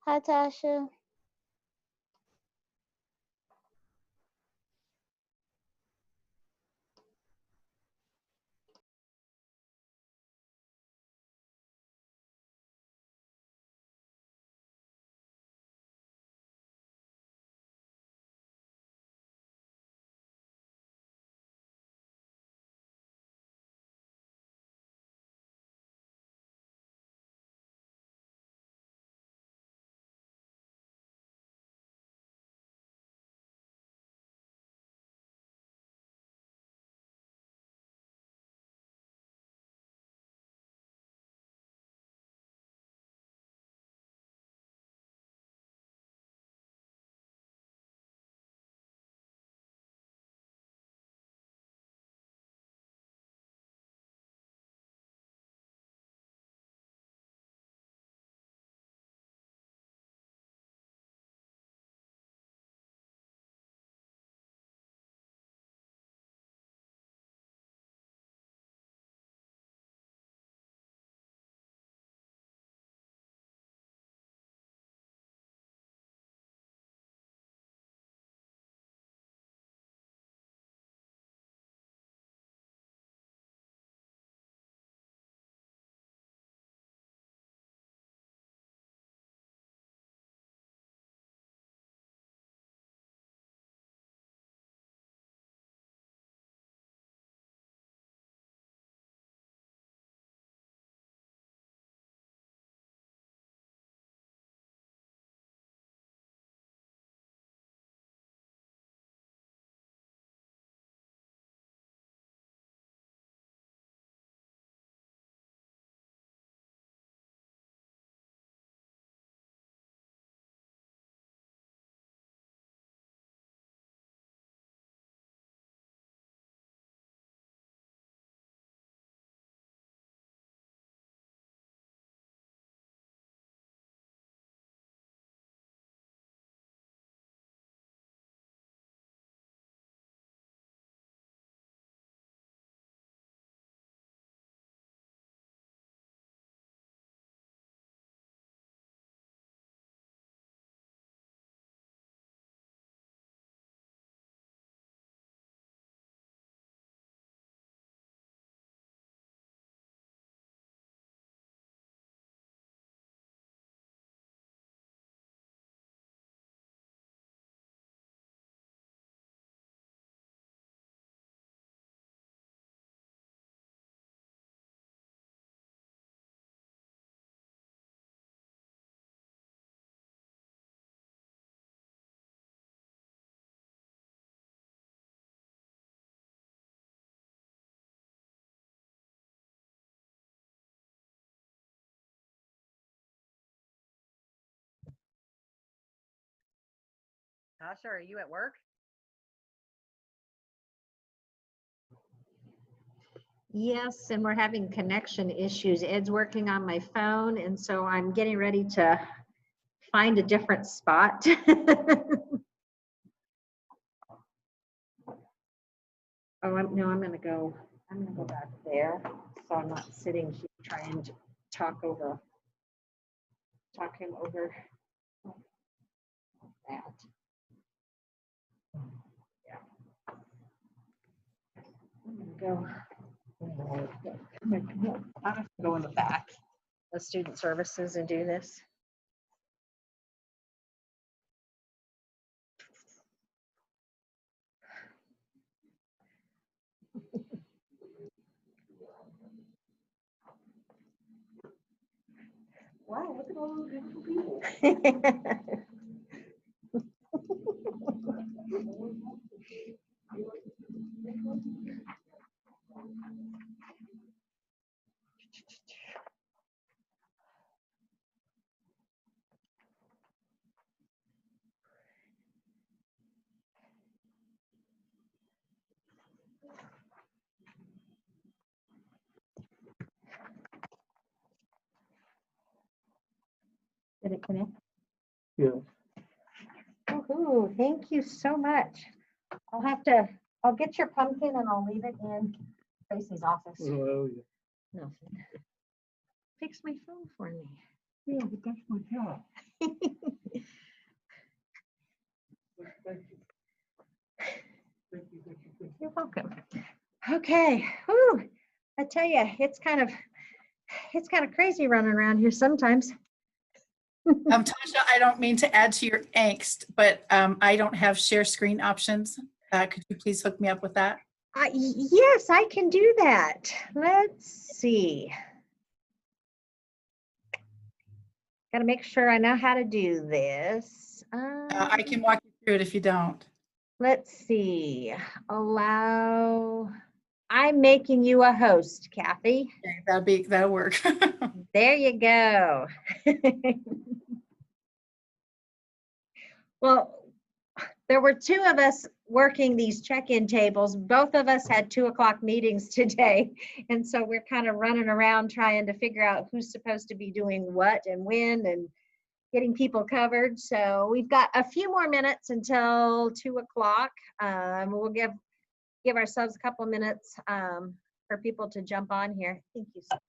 Hi, Tasha. Tasha, are you at work? Yes, and we're having connection issues. Ed's working on my phone, and so I'm getting ready to find a different spot. Oh, I'm gonna go back there, so I'm not sitting here trying to talk him over that. Yeah. I have to go in the back of student services and do this. Wow, look at all those beautiful people. Did it connect? Yeah. Woohoo, thank you so much. I'll get your pumpkin and I'll leave it in Tracy's office. Oh, yeah. Nothing. Fix my phone for me. Yeah, but that's my job. Thank you. Thank you, thank you, thank you. You're welcome. Okay. Whew. I tell you, it's kind of crazy running around here sometimes. Tasha, I don't mean to add to your angst, but I don't have share screen options. Could you please hook me up with that? Yes, I can do that. Let's see. Got to make sure I know how to do this. I can walk you through it if you don't. Let's see. Allow. I'm making you a host, Kathy. Okay, that'll work. There you go. Well, there were two of us working these check-in tables. Both of us had 2:00 meetings today. And so we're kind of running around trying to figure out who's supposed to be doing what and when and getting people covered. So we've got a few more minutes until 2:00. We'll give ourselves a couple minutes for people to jump on here. Thank you so much.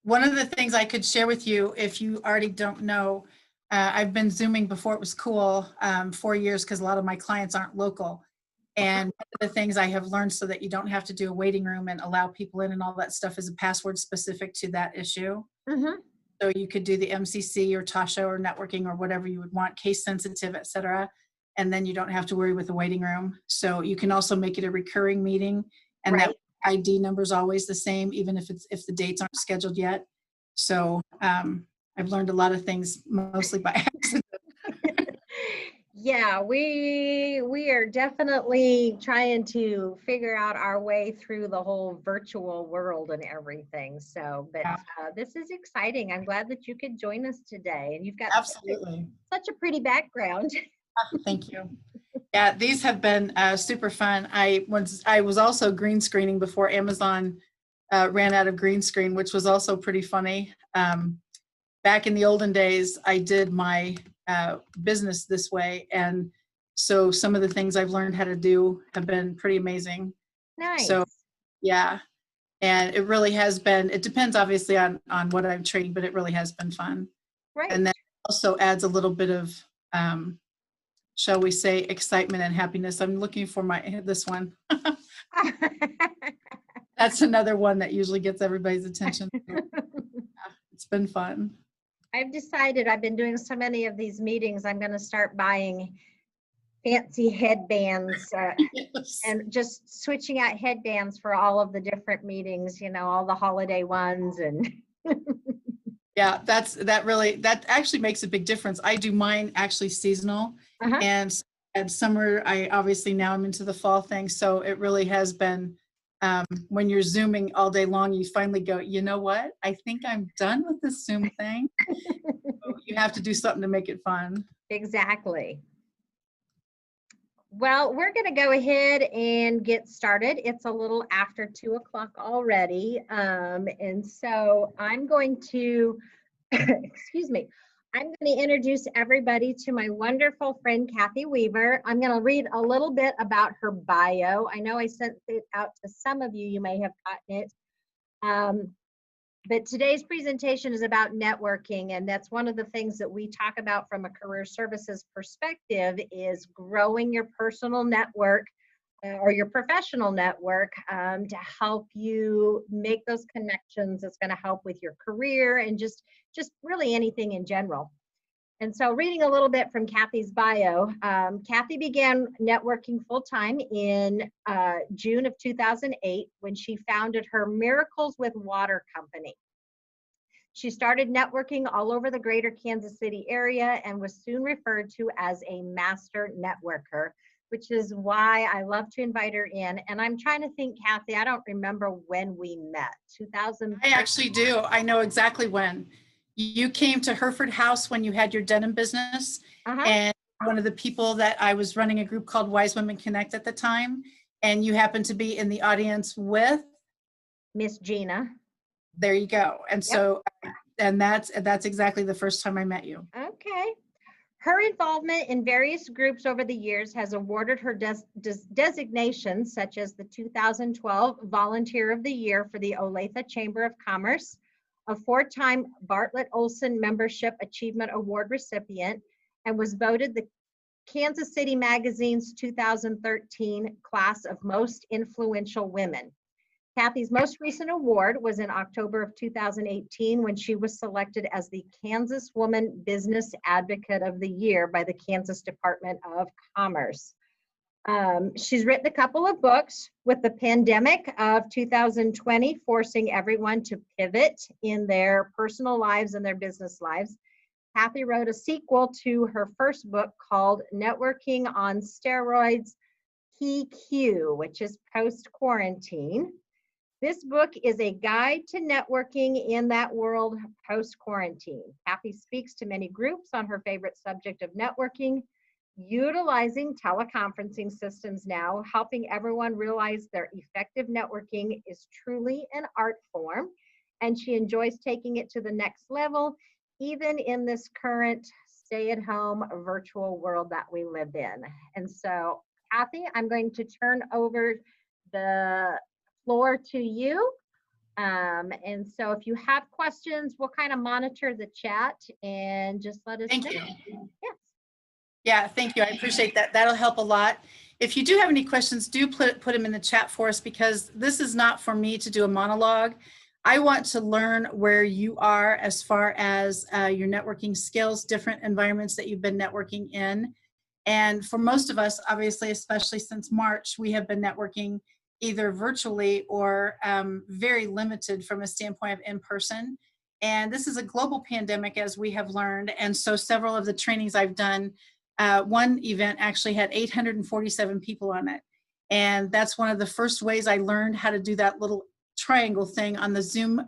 One of the things I could share with you, if you already don't know, I've been Zooming before it was cool 4 years because a lot of my clients aren't local. And one of the things I have learned so that you don't have to do a waiting room and allow people in and all that stuff is a password specific to that issue. Mm-hmm. So you could do the MCC or Tasha or networking or whatever you would want, case sensitive, et cetera. And then you don't have to worry with the waiting room. So you can also make it a recurring meeting, and Right. that ID number is always the same, even if the dates aren't scheduled yet. So I've learned a lot of things mostly by accident. Yeah, we are definitely trying to figure out our way through the whole virtual world and everything. So, but Yeah. this is exciting. I'm glad that you could join us today, and you've got Absolutely. such a pretty background. Thank you. Yeah, these have been super fun. I was also green screening before Amazon ran out of green screen, which was also pretty funny. Back in the olden days, I did my business this way, and so some of the things I've learned how to do have been pretty amazing. Nice. So yeah, and it really has been. It depends obviously on what I'm trading, but it really has been fun. Right. And that also adds a little bit of shall we say, excitement and happiness. I'm looking for this one. That's another one that usually gets everybody's attention. It's been fun. I've decided I've been doing so many of these meetings, I'm going to start buying fancy headbands Yes. and just switching out headbands for all of the different meetings, all the holiday ones. And Yeah, that actually makes a big difference. I do mine actually seasonal, and summer, now I'm into the fall thing. So it really has been, when you're Zooming all day long, you finally go, you know what? I think I'm done with this Zoom thing. So you have to do something to make it fun. Exactly. Well, we're going to go ahead and get started. It's a little after 2:00 already. And so I'm going to, excuse me, I'm going to introduce everybody to my wonderful friend, Kathy Weaver. I'm going to read a little bit about her bio. I know I sent it out to some of you. You may have gotten it. But today's presentation is about networking, and that's one of the things that we talk about from a career services perspective is growing your personal network or your professional network to help you make those connections. That's going to help with your career and just really anything in general. And so reading a little bit from Kathy's bio, Kathy began networking full-time in June of 2008 when she founded her Miracles with Water company. She started networking all over the greater Kansas City area and was soon referred to as a master networker, which is why I love to invite her in. And I'm trying to think, Kathy, I don't remember when we met. 2000. I actually do. I know exactly when. You came to Hereford House when you had your denim business, and one of the people that I was running a group called Wise Women Connect at the time, and you happened to be in the audience with Miss Gina. There you go. And so, and that's exactly the first time I met you. Okay. Her involvement in various groups over the years has awarded her designations such as the 2012 Volunteer of the Year for the Olathe Chamber of Commerce, a 4-time Bartlett Olson Membership Achievement Award recipient, and was voted the Kansas City Magazine's 2013 class of most influential women. Kathy's most recent award was in October of 2018 when she was selected as the Kansas Woman Business Advocate of the Year by the Kansas Department of Commerce. She's written a couple of books, with the pandemic of 2020 forcing everyone to pivot in their personal lives and their business lives. Kathy wrote a sequel to her first book called Networking on Steroids, PQ, which is post-quarantine. This book is a guide to networking in that world post-quarantine. Kathy speaks to many groups on her favorite subject of networking, utilizing teleconferencing systems now, helping everyone realize their effective networking is truly an art form, and she enjoys taking it to the next level, even in this current stay-at-home virtual world that we live in. And so, Kathy, I'm going to turn over the floor to you. And so if you have questions, we'll kind of monitor the chat and just let us know. Thank you. Yes. Yeah, thank you. I appreciate that. That'll help a lot. If you do have any questions, do put them in the chat for us, because this is not for me to do a monologue. I want to learn where you are as far as your networking skills, different environments that you've been networking in. And for most of us, obviously, especially since March, we have been networking either virtually or very limited from a standpoint of in-person. And this is a global pandemic, as we have learned. And so several of the trainings I've done, one event actually had 847 people on it. And that's one of the first ways I learned how to do that little triangle thing on the Zoom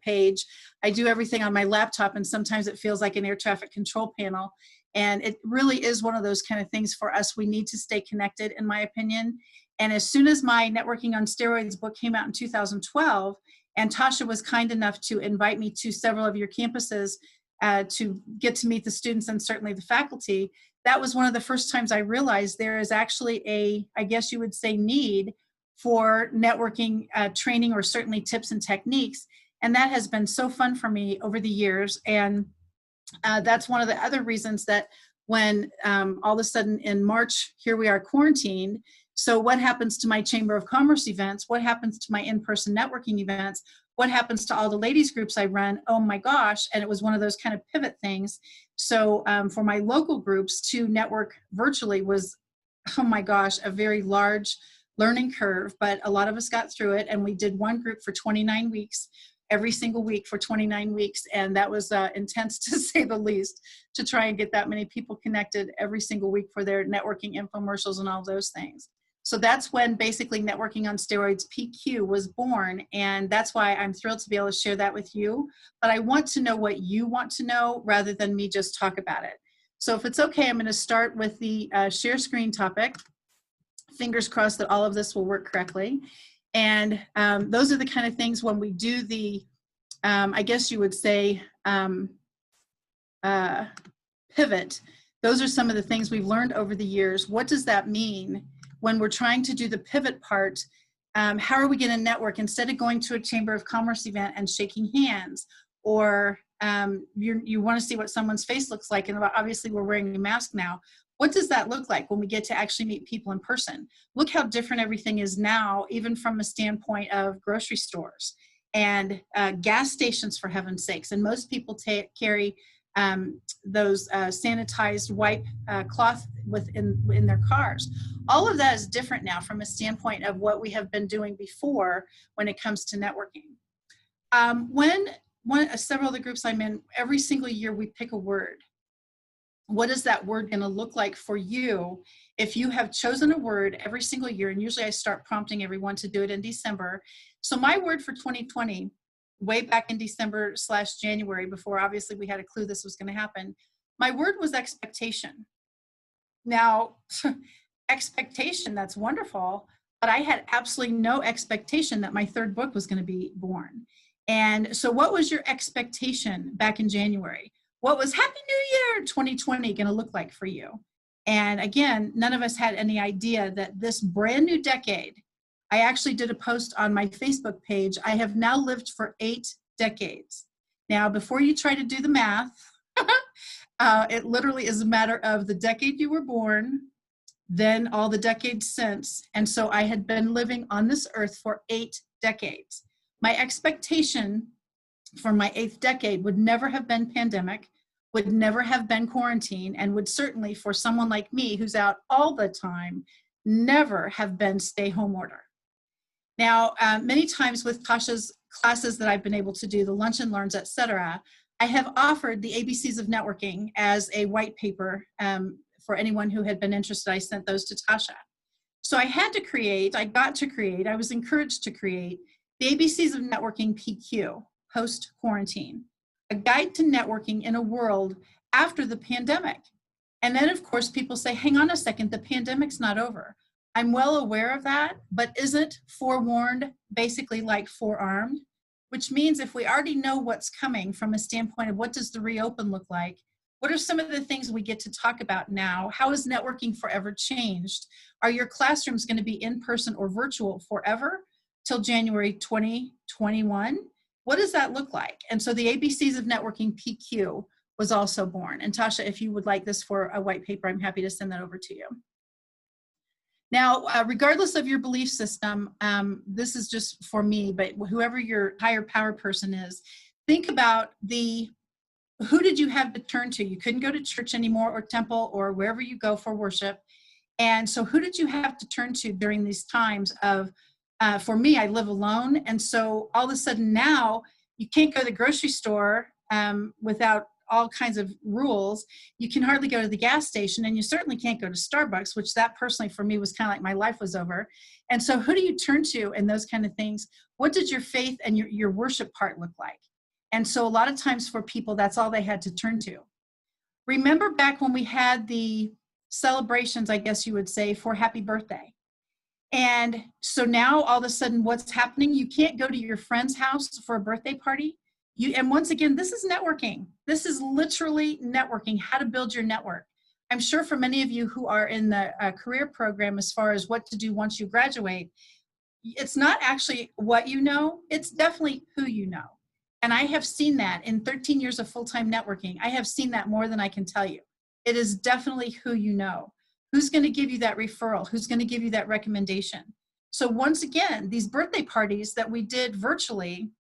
page. I do everything on my laptop, and sometimes it feels like an air traffic control panel. And it really is one of those kind of things for us. We need to stay connected, in my opinion. And as soon as my Networking on Steroids book came out in 2012, and Tasha was kind enough to invite me to several of your campuses to get to meet the students and certainly the faculty, that was one of the first times I realized there is actually a, I guess you would say, need for networking training, or certainly tips and techniques. And that has been so fun for me over the years. And that's one of the other reasons that when all of a sudden in March, here we are quarantined. So what happens to my Chamber of Commerce events? What happens to my in-person networking events? What happens to all the ladies groups I run? Oh my gosh. And it was one of those kind of pivot things. So for my local groups to network virtually was, oh my gosh, a very large learning curve, but a lot of us got through it. And we did one group for 29 weeks, every single week for 29 weeks. And that was intense, to say the least, to try and get that many people connected every single week for their networking infomercials and all those things. So that's when basically Networking on Steroids PQ was born. And that's why I'm thrilled to be able to share that with you. But I want to know what you want to know rather than me just talk about it. So if it's okay, I'm going to start with the share screen topic. Fingers crossed that all of this will work correctly. And those are the kind of things when we do the, I guess you would say, pivot. Those are some of the things we've learned over the years. What does that mean when we're trying to do the pivot part? How are we going to network instead of going to a Chamber of Commerce event and shaking hands? Or you want to see what someone's face looks like, and obviously we're wearing a mask now. What does that look like when we get to actually meet people in person? Look how different everything is now, even from a standpoint of grocery stores and gas stations, for heaven's sakes. And most people carry those sanitized wipe cloth in their cars. All of that is different now from a standpoint of what we have been doing before when it comes to networking. Several of the groups I'm in, every single year we pick a word. What is that word going to look like for you if you have chosen a word every single year? And usually I start prompting everyone to do it in December. So my word for 2020, way back in December/January, before obviously we had a clue this was going to happen, my word was expectation. Now, expectation, that's wonderful, but I had absolutely no expectation that my third book was going to be born. And so what was your expectation back in January? what was Happy New Year 2020 going to look like for you? And again, none of us had any idea that this brand new decade, I actually did a post on my Facebook page. I have now lived for 8 decades. Now, before you try to do the math, it literally is a matter of the decade you were born, then all the decades since. And so I had been living on this earth for 8 decades. My expectation for my 8th decade would never have been pandemic, would never have been quarantine, and would certainly, for someone like me who's out all the time, never have been stay home order. Now, many times with Tasha's classes that I've been able to do, the lunch and learns, etc., I have offered the ABCs of networking as a white paper for anyone who had been interested. I sent those to Tasha. So I got to create, I was encouraged to create the ABCs of Networking PQ, post-quarantine, a guide to networking in a world after the pandemic. And then, of course, people say, hang on a second, the pandemic's not over. I'm well aware of that, but isn't forewarned basically like forearmed? Which means if we already know what's coming from a standpoint of what does the reopen look like, what are some of the things we get to talk about now? How has networking forever changed? Are your classrooms going to be in person or virtual forever till January 2021? What does that look like? And so the ABCs of Networking PQ was also born. And Tasha, if you would like this for a white paper, I'm happy to send that over to you. Now, regardless of your belief system, this is just for me, but whoever your higher power person is, think about who did you have to turn to? You couldn't go to church anymore or temple or wherever you go for worship. And so who did you have to turn to during these times of, for me, I live alone. And so all of a sudden now you can't go to the grocery store without all kinds of rules. You can hardly go to the gas station, and you certainly can't go to Starbucks, which that personally for me was kind of like my life was over. And so who do you turn to and those kind of things? What did your faith and your worship part look like? And so a lot of times for people, that's all they had to turn to. Remember back when we had the celebrations, I guess you would say, for happy birthday. And so now all of a sudden what's happening, you can't go to your friend's house for a birthday party. And once again, this is networking. This is literally networking, how to build your network. I'm sure for many of you who are in the career program as far as what to do once you graduate, it's not actually what you know, it's definitely who you know. And I have seen that in 13 years of full-time networking. I have seen that more than I can tell you. It is definitely who you know. Who's going to give you that referral? Who's going to give you that recommendation? So once again, these birthday parties that we did virtually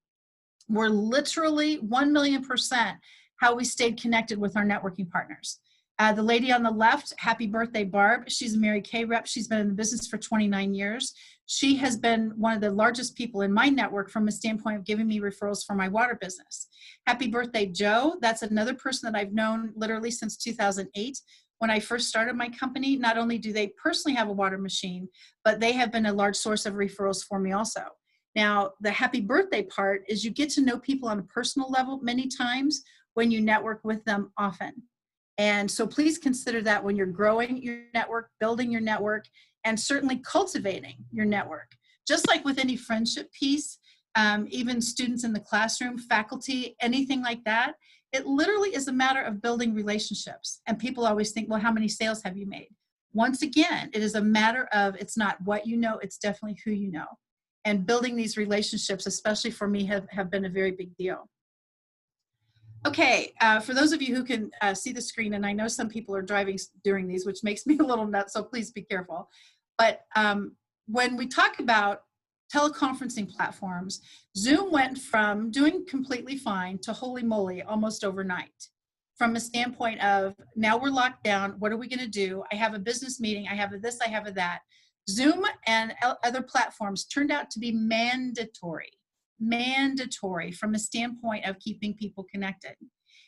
were literally 1,000,000% how we stayed connected with our networking partners. The lady on the left, happy birthday, Barb. She's a Mary Kay rep. She's been in the business for 29 years. She has been one of the largest people in my network from a standpoint of giving me referrals for my water business. Happy birthday, Joe. That's another person that I've known literally since 2008. When I first started my company, not only do they personally have a water machine, but they have been a large source of referrals for me also. Now, the happy birthday part is you get to know people on a personal level many times when you network with them often. And so please consider that when you're growing your network, building your network, and certainly cultivating your network. Just like with any friendship piece, even students in the classroom, faculty, anything like that, it literally is a matter of building relationships. And people always think, well, how many sales have you made? Once again, it is a matter of, it's not what you know, it's definitely who you know. And building these relationships, especially for me, have been a very big deal. Okay, for those of you who can see the screen, and I know some people are driving during these, which makes me a little nuts, so please be careful. But when we talk about teleconferencing platforms, Zoom went from doing completely fine to holy moly almost overnight. From a standpoint of, now we're locked down, what are we gonna do? I have a business meeting, I have a this, I have a that. Zoom and other platforms turned out to be mandatory from a standpoint of keeping people connected.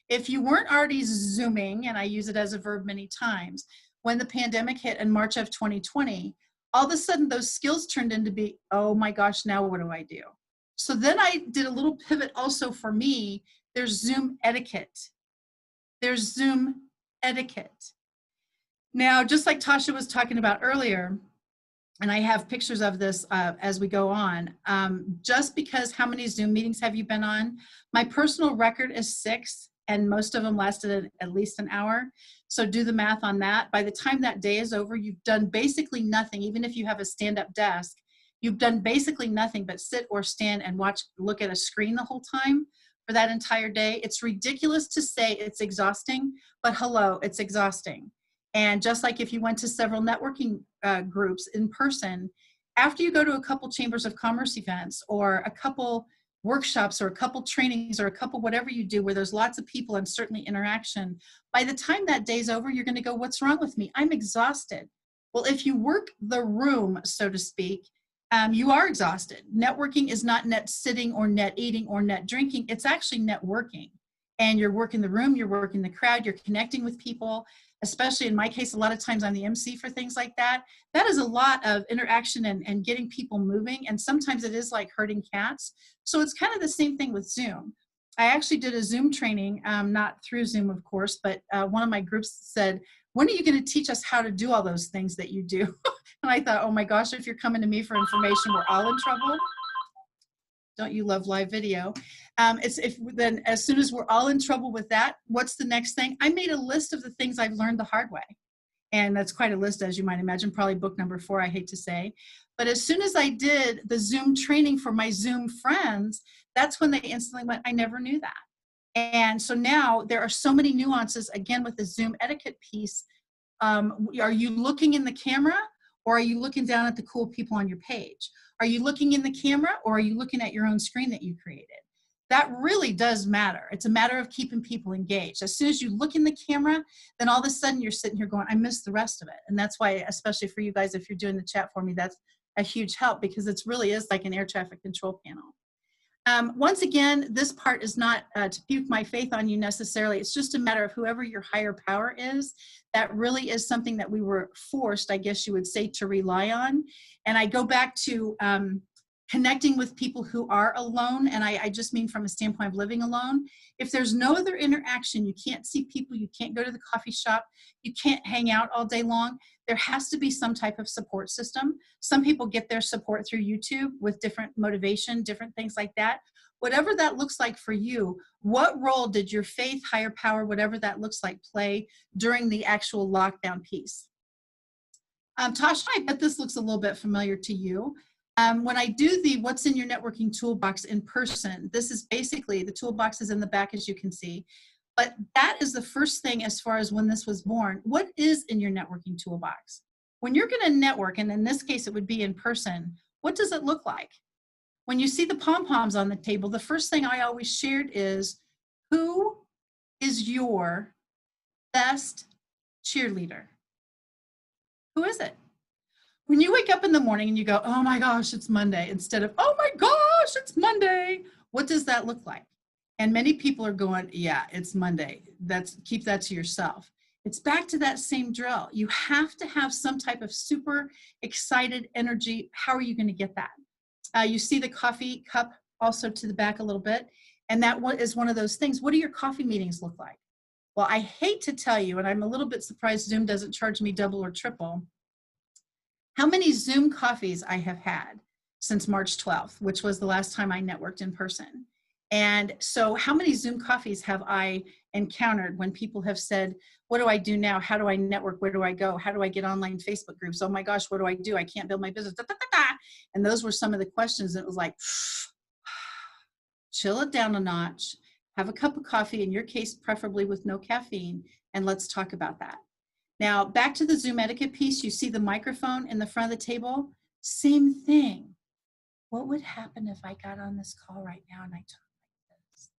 If you weren't already Zooming, and I use it as a verb many times, when the pandemic hit in March of 2020, all of a sudden those skills turned into be, oh my gosh, now what do I do? So then I did a little pivot also for me. There's Zoom etiquette. There's Zoom etiquette. Now, just like Tasha was talking about earlier, and I have pictures of this as we go on, just because how many Zoom meetings have you been on? My personal record is 6. and most of them lasted at least an hour. So do the math on that. By the time that day is over, you've done basically nothing. Even if you have a stand-up desk, you've done basically nothing but sit or stand and look at a screen the whole time for that entire day. It's ridiculous to say it's exhausting, but hello, it's exhausting. And just like if you went to several networking groups in person, after you go to a couple chambers of commerce events or a couple workshops or a couple trainings or a couple whatever you do where there's lots of people and certainly interaction, by the time that day's over, you're going to go, what's wrong with me? I'm exhausted. Well, if you work the room, so to speak, you are exhausted. Networking is not net sitting or net eating or net drinking. It's actually networking. And you're working the room, you're working the crowd, you're connecting with people, especially in my case, a lot of times I'm the MC for things like that. That is a lot of interaction and getting people moving. And sometimes it is like herding cats. So it's kind of the same thing with Zoom. I actually did a Zoom training, not through Zoom, of course, but one of my groups said, when are you going to teach us how to do all those things that you do? And I thought, oh my gosh, if you're coming to me for information, we're all in trouble. Don't you love live video? Then as soon as we're all in trouble with that, what's the next thing? I made a list of the things I've learned the hard way. And that's quite a list, as you might imagine, probably book number 4, I hate to say. But as soon as I did the Zoom training for my Zoom friends, that's when they instantly went, I never knew that. And so now there are so many nuances, again, with the Zoom etiquette piece. Are you looking in the camera or are you looking down at the cool people on your page? Are you looking in the camera or are you looking at your own screen that you created? That really does matter. It's a matter of keeping people engaged. As soon as you look in the camera, then all of a sudden you're sitting here going, I missed the rest of it. And that's why, especially for you guys, if you're doing the chat for me, that's a huge help because it really is like an air traffic control panel. Once again, this part is not to puke my faith on you necessarily. It's just a matter of whoever your higher power is. That really is something that we were forced, I guess you would say, to rely on. And I go back to connecting with people who are alone, and I just mean from a standpoint of living alone. If there's no other interaction, you can't see people, you can't go to the coffee shop, you can't hang out all day long, there has to be some type of support system. Some people get their support through YouTube with different motivation, different things like that. Whatever that looks like for you, what role did your faith, higher power, whatever that looks like, play during the actual lockdown piece? Tasha, I bet this looks a little bit familiar to you. When I do the what's in your networking toolbox in person, this is basically, the toolbox is in the back as you can see, but that is the first thing as far as when this was born. What is in your networking toolbox? When you're going to network, and in this case it would be in person, what does it look like? When you see the pom-poms on the table, the first thing I always shared is, who is your best cheerleader? Who is it? When you wake up in the morning and you go, oh my gosh, it's Monday, instead of, oh my gosh, it's Monday, what does that look like? And many people are going, yeah, it's Monday. Keep that to yourself. It's back to that same drill. You have to have some type of super excited energy. How are you going to get that? You see the coffee cup also to the back a little bit. And that is one of those things. What do your coffee meetings look like? Well, I hate to tell you, and I'm a little bit surprised Zoom doesn't charge me double or triple, how many Zoom coffees I have had since March 12th, which was the last time I networked in person. And so how many Zoom coffees have I encountered when people have said, what do I do now? How do I network? Where do I go? How do I get online Facebook groups? Oh my gosh, what do I do? I can't build my business. Da, da, da, da. And those were some of the questions. And it was like, chill it down a notch, have a cup of coffee, in your case, preferably with no caffeine, and let's talk about that. Now, back to the Zoom etiquette piece, you see the microphone in the front of the table, same thing. What would happen if I got on this call right now and I talked like this?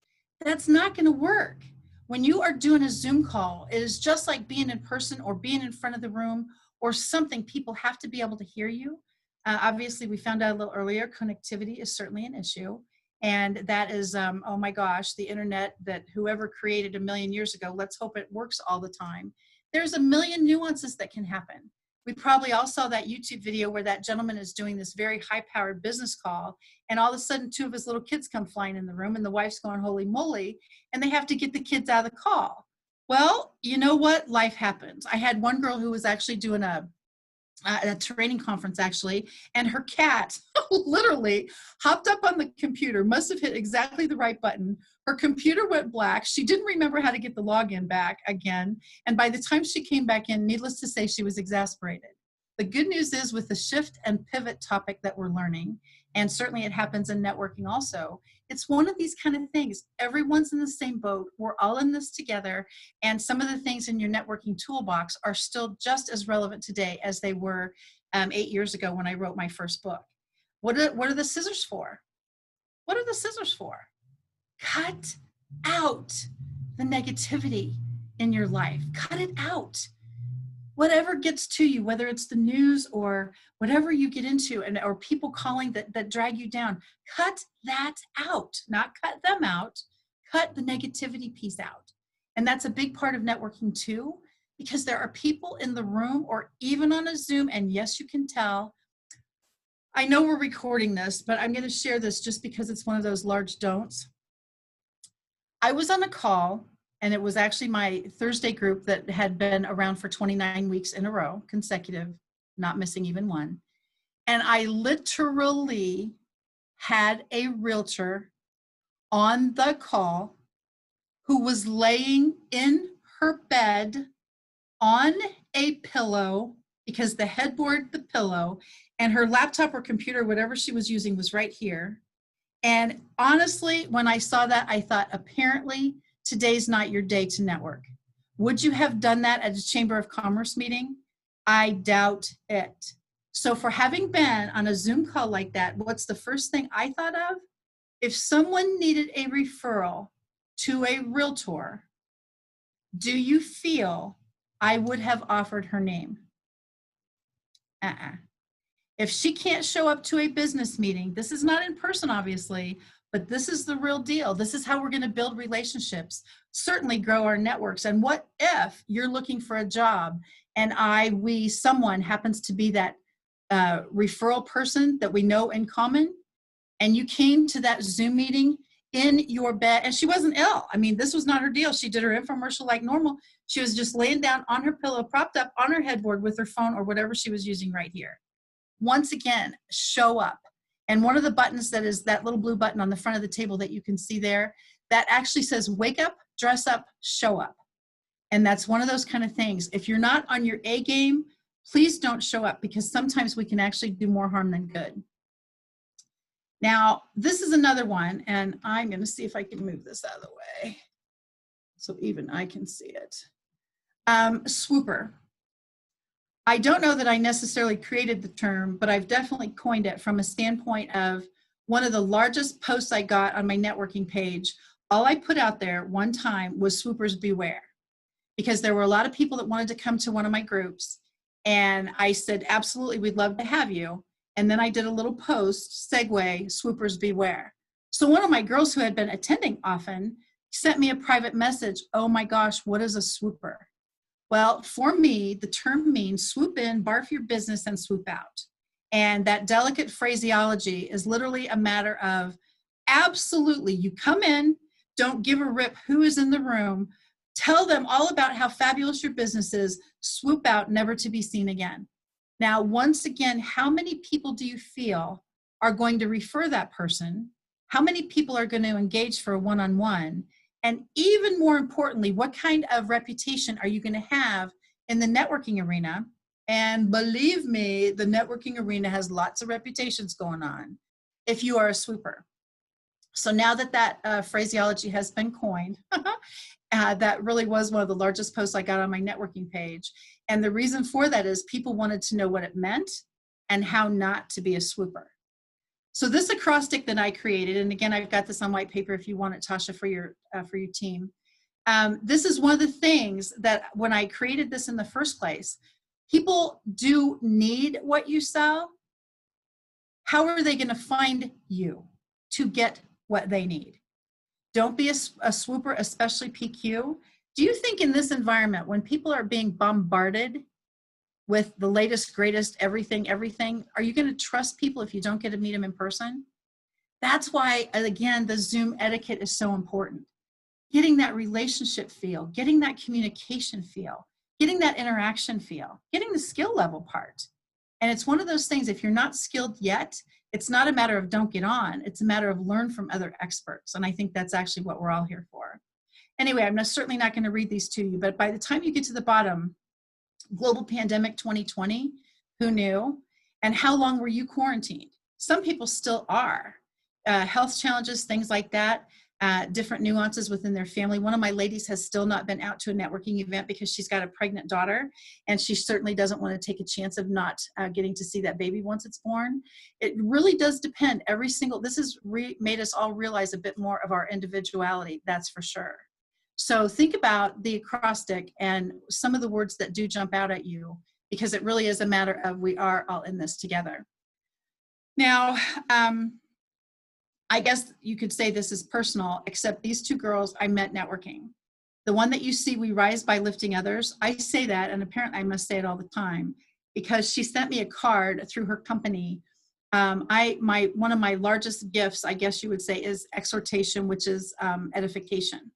That's not going to work. When you are doing a Zoom call, it is just like being in person or being in front of the room or something. People have to be able to hear you. Obviously, we found out a little earlier, connectivity is certainly an issue. And that is, oh my gosh, the internet that whoever created a million years ago, let's hope it works all the time. There's a million nuances that can happen. We probably all saw that YouTube video where that gentleman is doing this very high-powered business call, and all of a sudden 2 of his little kids come flying in the room, and the wife's going, holy moly, and they have to get the kids out of the call. Well, you know what? Life happens. I had one girl who was actually doing a at a training conference actually, and her cat literally hopped up on the computer, must have hit exactly the right button. Her computer went black. She didn't remember how to get the login back again. And by the time she came back in, needless to say, she was exasperated. The good news is with the shift and pivot topic that we're learning, and certainly it happens in networking also, it's one of these kind of things. Everyone's in the same boat. We're all in this together. And some of the things in your networking toolbox are still just as relevant today as they were 8 years ago when I wrote my first book. What are the scissors for? What are the scissors for? Cut out the negativity in your life. Cut it out. Whatever gets to you, whether it's the news or whatever you get into, or people calling that drag you down, cut that out. Not cut them out, cut the negativity piece out. And that's a big part of networking too, because there are people in the room or even on a Zoom, and yes, you can tell. I know we're recording this, but I'm going to share this just because it's one of those large don'ts. I was on a call, and it was actually my Thursday group that had been around for 29 weeks in a row, consecutive, not missing even one. And I literally had a realtor on the call who was laying in her bed on a pillow, because the headboard, the pillow, and her laptop or computer, whatever she was using, was right here. And honestly, when I saw that, I thought, apparently, today's not your day to network. Would you have done that at a Chamber of Commerce meeting? I doubt it. So for having been on a Zoom call like that, what's the first thing I thought of? If someone needed a referral to a realtor, do you feel I would have offered her name? If she can't show up to a business meeting, this is not in person, obviously, but this is the real deal. This is how we're going to build relationships, certainly grow our networks. And what if you're looking for a job and someone happens to be that referral person that we know in common, and you came to that Zoom meeting in your bed, and she wasn't ill. I mean, this was not her deal. She did her infomercial like normal. She was just laying down on her pillow, propped up on her headboard with her phone or whatever she was using right here. Once again, show up. And one of the buttons that is that little blue button on the front of the table that you can see there, that actually says wake up, dress up, show up. And that's one of those kind of things. If you're not on your A game, please don't show up, because sometimes we can actually do more harm than good. Now, this is another one, and I'm going to see if I can move this out of the way so even I can see it. Swooper. I don't know that I necessarily created the term, but I've definitely coined it from a standpoint of one of the largest posts I got on my networking page. All I put out there one time was swoopers beware, because there were a lot of people that wanted to come to one of my groups. And I said, absolutely, we'd love to have you. And then I did a little post, segue, swoopers beware. So one of my girls who had been attending often sent me a private message. Oh my gosh, what is a swooper? Well, for me, the term means swoop in, barf your business, and swoop out. And that delicate phraseology is literally a matter of absolutely, you come in, don't give a rip who is in the room, tell them all about how fabulous your business is, swoop out, never to be seen again. Now, once again, how many people do you feel are going to refer that person? How many people are going to engage for a one-on-one? And even more importantly, what kind of reputation are you going to have in the networking arena? And believe me, the networking arena has lots of reputations going on if you are a swooper. So now that phraseology has been coined, that really was one of the largest posts I got on my networking page. And the reason for that is people wanted to know what it meant and how not to be a swooper. So this acrostic that I created, and again, I've got this on white paper if you want it, Tasha, for your team. This is one of the things that when I created this in the first place, people do need what you sell. How are they going to find you to get what they need? Don't be a swooper, especially PQ. Do you think in this environment, when people are being bombarded with the latest, greatest, everything, are you going to trust people if you don't get to meet them in person? That's why, again, the Zoom etiquette is so important. Getting that relationship feel, getting that communication feel, getting that interaction feel, getting the skill level part. And it's one of those things, if you're not skilled yet, it's not a matter of don't get on. It's a matter of learn from other experts. And I think that's actually what we're all here for. Anyway, certainly not going to read these to you, but by the time you get to the bottom, global pandemic 2020, who knew? And how long were you quarantined? Some people still are. Health challenges, things like that, different nuances within their family. One of my ladies has still not been out to a networking event because she's got a pregnant daughter, and she certainly doesn't want to take a chance of not getting to see that baby once it's born. It really does depend. This has made us all realize a bit more of our individuality, that's for sure. So think about the acrostic and some of the words that do jump out at you, because it really is a matter of we are all in this together. Now, I guess you could say this is personal, except these two girls I met networking. The one that you see, we rise by lifting others. I say that, and apparently I must say it all the time, because she sent me a card through her company. One of my largest gifts, I guess you would say, is exhortation, which is edification.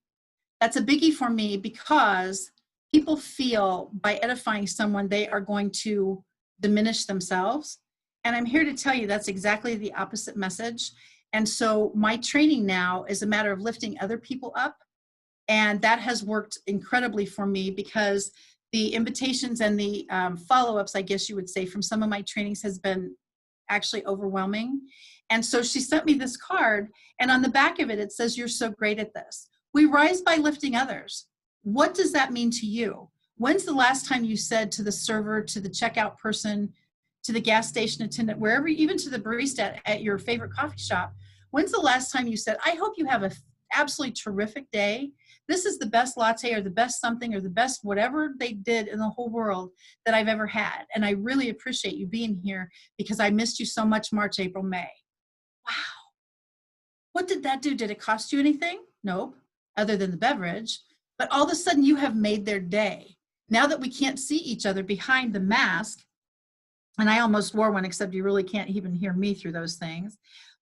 That's a biggie for me because people feel by edifying someone, they are going to diminish themselves. And I'm here to tell you that's exactly the opposite message. And so my training now is a matter of lifting other people up. And that has worked incredibly for me because the invitations and the follow-ups, I guess you would say, from some of my trainings has been actually overwhelming. And so she sent me this card, and on the back of it, it says, "You're so great at this." We rise by lifting others. What does that mean to you? When's the last time you said to the server, to the checkout person, to the gas station attendant, wherever, even to the barista at your favorite coffee shop, when's the last time you said, "I hope you have an absolutely terrific day. This is the best latte or the best something or the best whatever they did in the whole world that I've ever had. And I really appreciate you being here because I missed you so much March, April, May." Wow. What did that do? Did it cost you anything? Nope, other than the beverage. But all of a sudden you have made their day. Now that we can't see each other behind the mask, and I almost wore one, except you really can't even hear me through those things.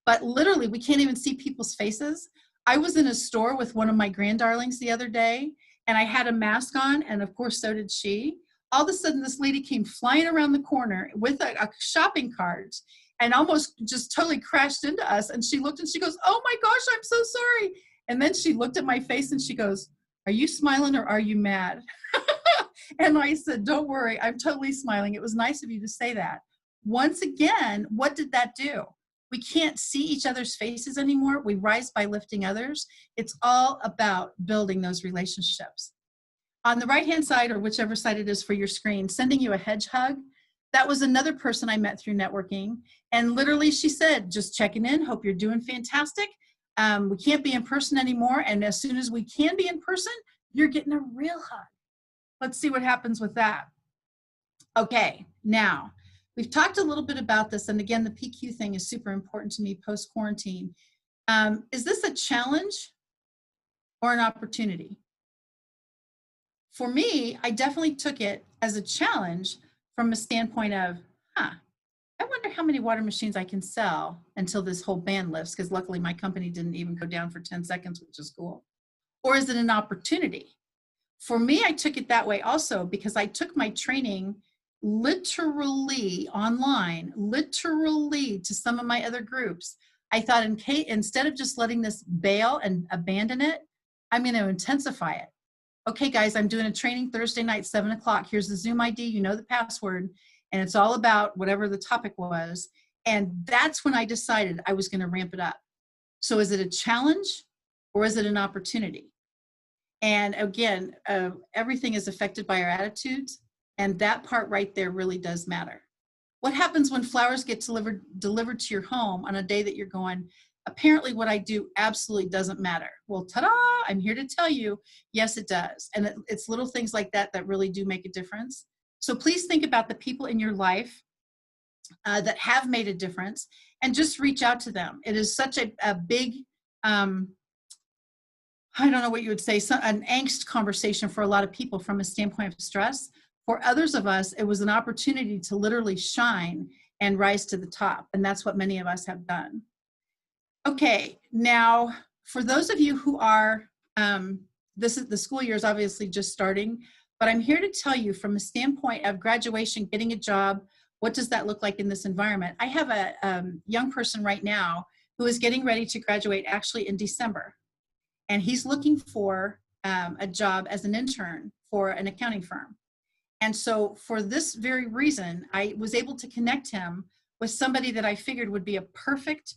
But literally, we can't even see people's faces. I was in a store with one of my granddarlings the other day, and I had a mask on, and of course, so did she. All of a sudden, this lady came flying around the corner with a shopping cart and almost just totally crashed into us. And she looked and she goes, "Oh my gosh, I'm so sorry." And then she looked at my face and she goes, "Are you smiling or are you mad?" And I said, "Don't worry, I'm totally smiling. It was nice of you to say that." Once again, what did that do? We can't see each other's faces anymore. We rise by lifting others. It's all about building those relationships. On the right-hand side, or whichever side it is for your screen, sending you a hedge hug. That was another person I met through networking. And literally she said, "Just checking in, hope you're doing fantastic. We can't be in person anymore. And as soon as we can be in person, you're getting a real hug." Let's see what happens with that. Okay, now we've talked a little bit about this. And again, the PQ thing is super important to me post-quarantine. Is this a challenge or an opportunity? For me, I definitely took it as a challenge from a standpoint of, I wonder how many water machines I can sell until this whole ban lifts, because luckily my company didn't even go down for 10 seconds, which is cool. Or is it an opportunity? For me, I took it that way also because I took my training literally online, literally to some of my other groups. I thought instead of just letting this bail and abandon it, I'm going to intensify it. Okay, guys, I'm doing a training Thursday night, 7 o'clock. Here's the Zoom ID. You know the password. And it's all about whatever the topic was. And that's when I decided I was going to ramp it up. So is it a challenge or is it an opportunity? And again, everything is affected by our attitudes. And that part right there really does matter. What happens when flowers get delivered to your home on a day that you're going, apparently what I do absolutely doesn't matter? Well, ta-da, I'm here to tell you, yes, it does. And it's little things like that that really do make a difference. So please think about the people in your life that have made a difference and just reach out to them. It is such a big, I don't know what you would say, an angst conversation for a lot of people from a standpoint of stress. For others of us, it was an opportunity to literally shine and rise to the top. And that's what many of us have done. Okay, now for those of you who are, the school year is obviously just starting, but I'm here to tell you from a standpoint of graduation, getting a job, What does that look like in this environment? I have a young person right now who is getting ready to graduate actually in December. And he's looking for a job as an intern for an accounting firm. And so for this very reason, I was able to connect him with somebody that I figured would be a perfect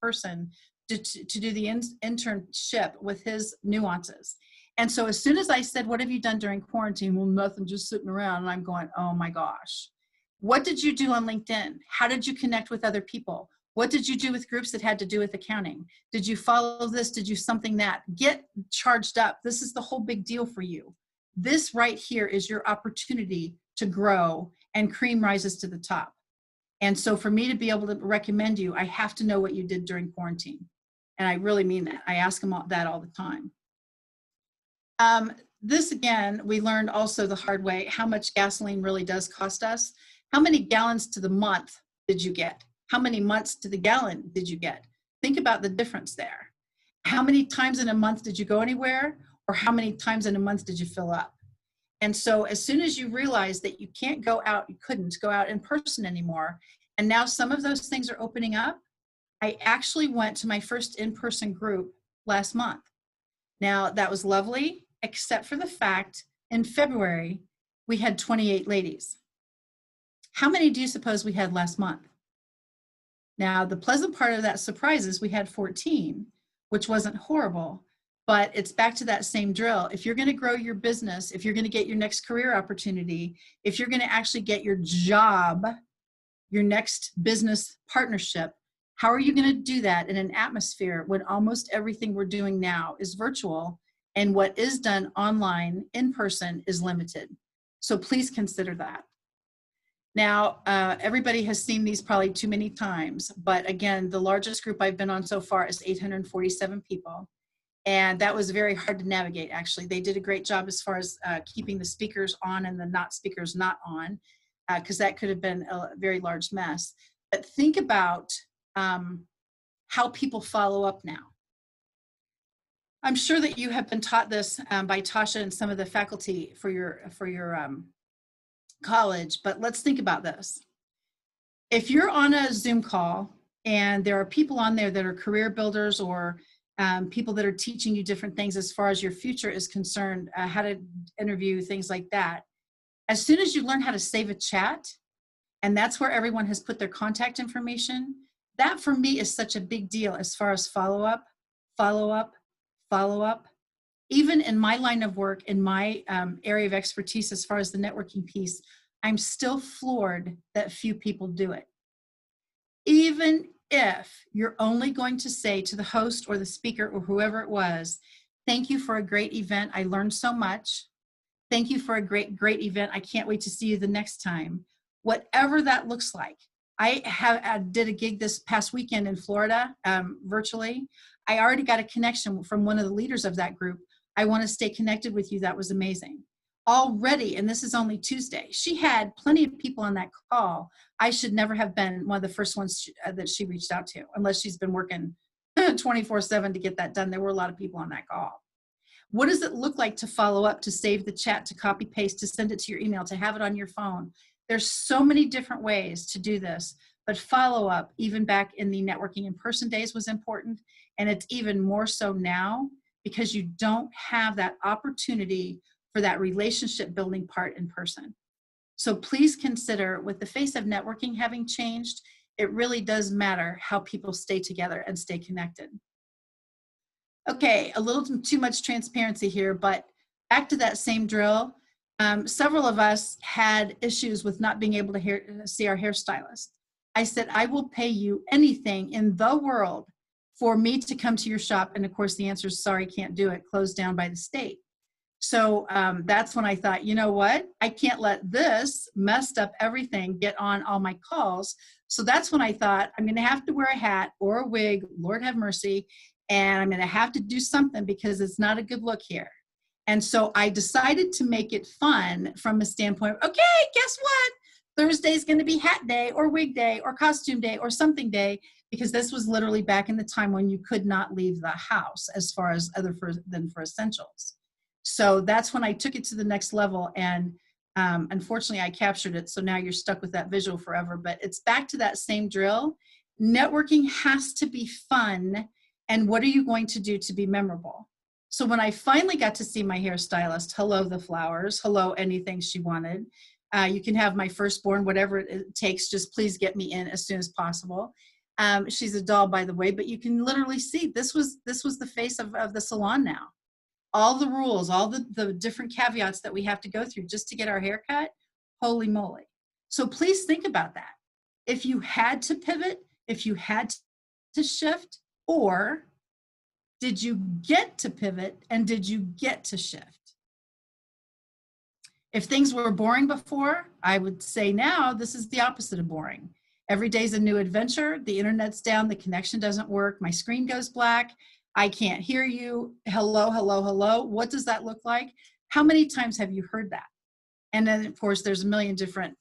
person to do the internship with his nuances. And so as soon as I said, what have you done during quarantine? Well, nothing, just sitting around. And I'm going, oh my gosh. What did you do on LinkedIn? How did you connect with other people? What did you do with groups that had to do with accounting? Did you follow this? Did you something that? Get charged up. This is the whole big deal for you. This right here is your opportunity to grow, and cream rises to the top. And so for me to be able to recommend you, I have to know what you did during quarantine. And I really mean that. I ask them that all the time. This again, we learned also the hard way, how much gasoline really does cost us. How many gallons to the month did you get? How many months to the gallon did you get? Think about the difference there. How many times in a month did you go anywhere? Or how many times in a month did you fill up? And so as soon as you realize that you can't go out, you couldn't go out in person anymore, and now some of those things are opening up, I actually went to my first in-person group last month. Now that was lovely, except for the fact in February, we had 28 ladies. How many do you suppose we had last month? Now, the pleasant part of that surprise is we had 14, which wasn't horrible, but it's back to that same drill. If you're going to grow your business, if you're going to get your next career opportunity, if you're going to actually get your job, your next business partnership, how are you going to do that in an atmosphere when almost everything we're doing now is virtual and what is done online in person is limited? So please consider that. Now, everybody has seen these probably too many times, but again, the largest group I've been on so far is 847 people. And that was very hard to navigate, actually. They did a great job as far as keeping the speakers on and the not speakers not on, because that could have been a very large mess. But think about how people follow up now. I'm sure that you have been taught this by Tasha and some of the faculty for your college, but let's think about this. If you're on a Zoom call and there are people on there that are career builders or people that are teaching you different things as far as your future is concerned, how to interview, things like that. As soon as you learn how to save a chat, and that's where everyone has put their contact information, that for me is such a big deal as far as follow-up. Even in my line of work, in my area of expertise as far as the networking piece, I'm still floored that few people do it. Even if you're only going to say to the host or the speaker or whoever it was, thank you for a great event. I learned so much. Thank you for a great event. I can't wait to see you the next time. Whatever that looks like. I did a gig this past weekend in Florida, virtually. I already got a connection from one of the leaders of that group. I want to stay connected with you. That was amazing. Already, and this is only Tuesday, she had plenty of people on that call. I should never have been one of the first ones that she reached out to, unless she's been working 24/7 to get that done. There were a lot of people on that call. What does it look like to follow up, to save the chat, to copy paste, to send it to your email, to have it on your phone? There's so many different ways to do this, but follow up, even back in the networking in person days, was important. And it's even more so now because you don't have that opportunity for that relationship building part in person. So please consider, with the face of networking having changed, it really does matter how people stay together and stay connected. Okay, a little too much transparency here, but back to that same drill. Several of us had issues with not being able to see our hairstylist. I said, I will pay you anything in the world for me to come to your shop. And of course, the answer is sorry, can't do it, closed down by the state. So that's when I thought, you know what? I can't let this messed up everything get on all my calls. So that's when I thought, I'm going to have to wear a hat or a wig, Lord have mercy, and I'm going to have to do something because it's not a good look here. And so I decided to make it fun from a standpoint, okay, guess what? Thursday's going to be hat day or wig day or costume day or something day, because this was literally back in the time when you could not leave the house as far as than for essentials. So that's when I took it to the next level. And Unfortunately, I captured it, so now you're stuck with that visual forever, but it's back to that same drill. Networking has to be fun, and what are you going to do to be memorable? So when I finally got to see my hairstylist, hello the flowers, hello anything she wanted, you can have my firstborn, whatever it takes, just please get me in as soon as possible. She's a doll, by the way, but you can literally see this was the face of the salon now. All the rules, all the different caveats that we have to go through just to get our hair cut, holy moly. So please think about that. If you had to pivot, if you had to shift, or did you get to pivot and did you get to shift? If things were boring before, I would say now this is the opposite of boring. Every day's a new adventure. The internet's down, the connection doesn't work, my screen goes black, I can't hear you, hello, hello, hello. What does that look like? How many times have you heard that? And then of course there's a million different,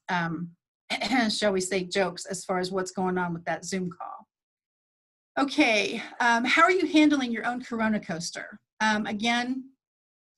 shall we say, jokes as far as what's going on with that Zoom call. Okay, how are you handling your own Corona coaster? Again,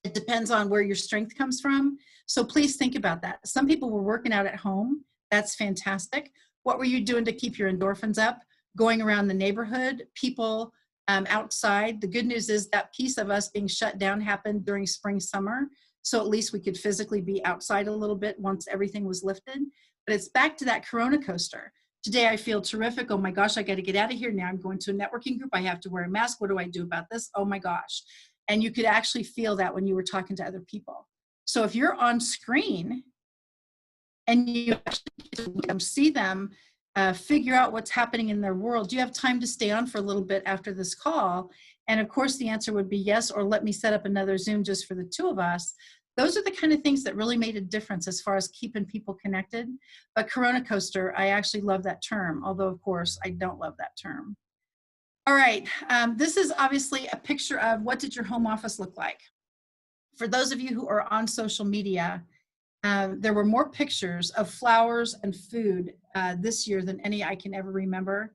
it depends on where your strength comes from. So please think about that. Some people were working out at home. That's fantastic. What were you doing to keep your endorphins up? Going around the neighborhood, people outside. The good news is that piece of us being shut down happened during spring, summer. So at least we could physically be outside a little bit once everything was lifted. But it's back to that Corona coaster. Today I feel terrific. Oh my gosh, I got to get out of here. Now I'm going to a networking group. I have to wear a mask. What do I do about this? Oh my gosh. And you could actually feel that when you were talking to other people. So if you're on screen and you actually see them figure out what's happening in their world, do you have time to stay on for a little bit after this call? And of course the answer would be yes, or let me set up another Zoom just for the two of us. Those are the kind of things that really made a difference as far as keeping people connected. But Corona coaster, I actually love that term, although of course I don't love that term. All right, this is obviously a picture of what did your home office look like. For those of you who are on social media, there were more pictures of flowers and food this year than any I can ever remember.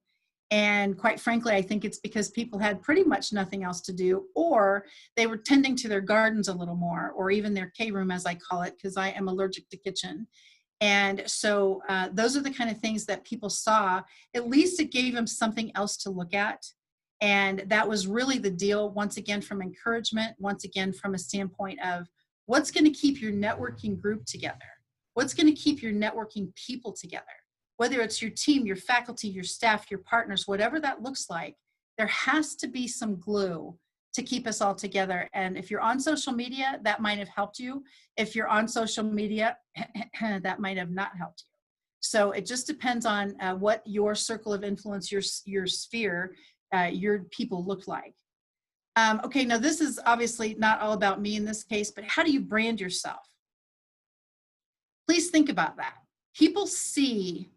And quite frankly, I think it's because people had pretty much nothing else to do, or they were tending to their gardens a little more, or even their K-room, as I call it, because I am allergic to kitchen. And so those are the kind of things that people saw. At least it gave them something else to look at. And that was really the deal, once again, from encouragement, once again, from a standpoint of what's going to keep your networking group together? What's going to keep your networking people together? Whether it's your team, your faculty, your staff, your partners, whatever that looks like, there has to be some glue to keep us all together. And if you're on social media, that might have helped you. If you're on social media, that might have not helped you. So it just depends on what your circle of influence, your sphere, your people look like. Okay, now this is obviously not all about me in this case, but how do you brand yourself? Please think about that. People see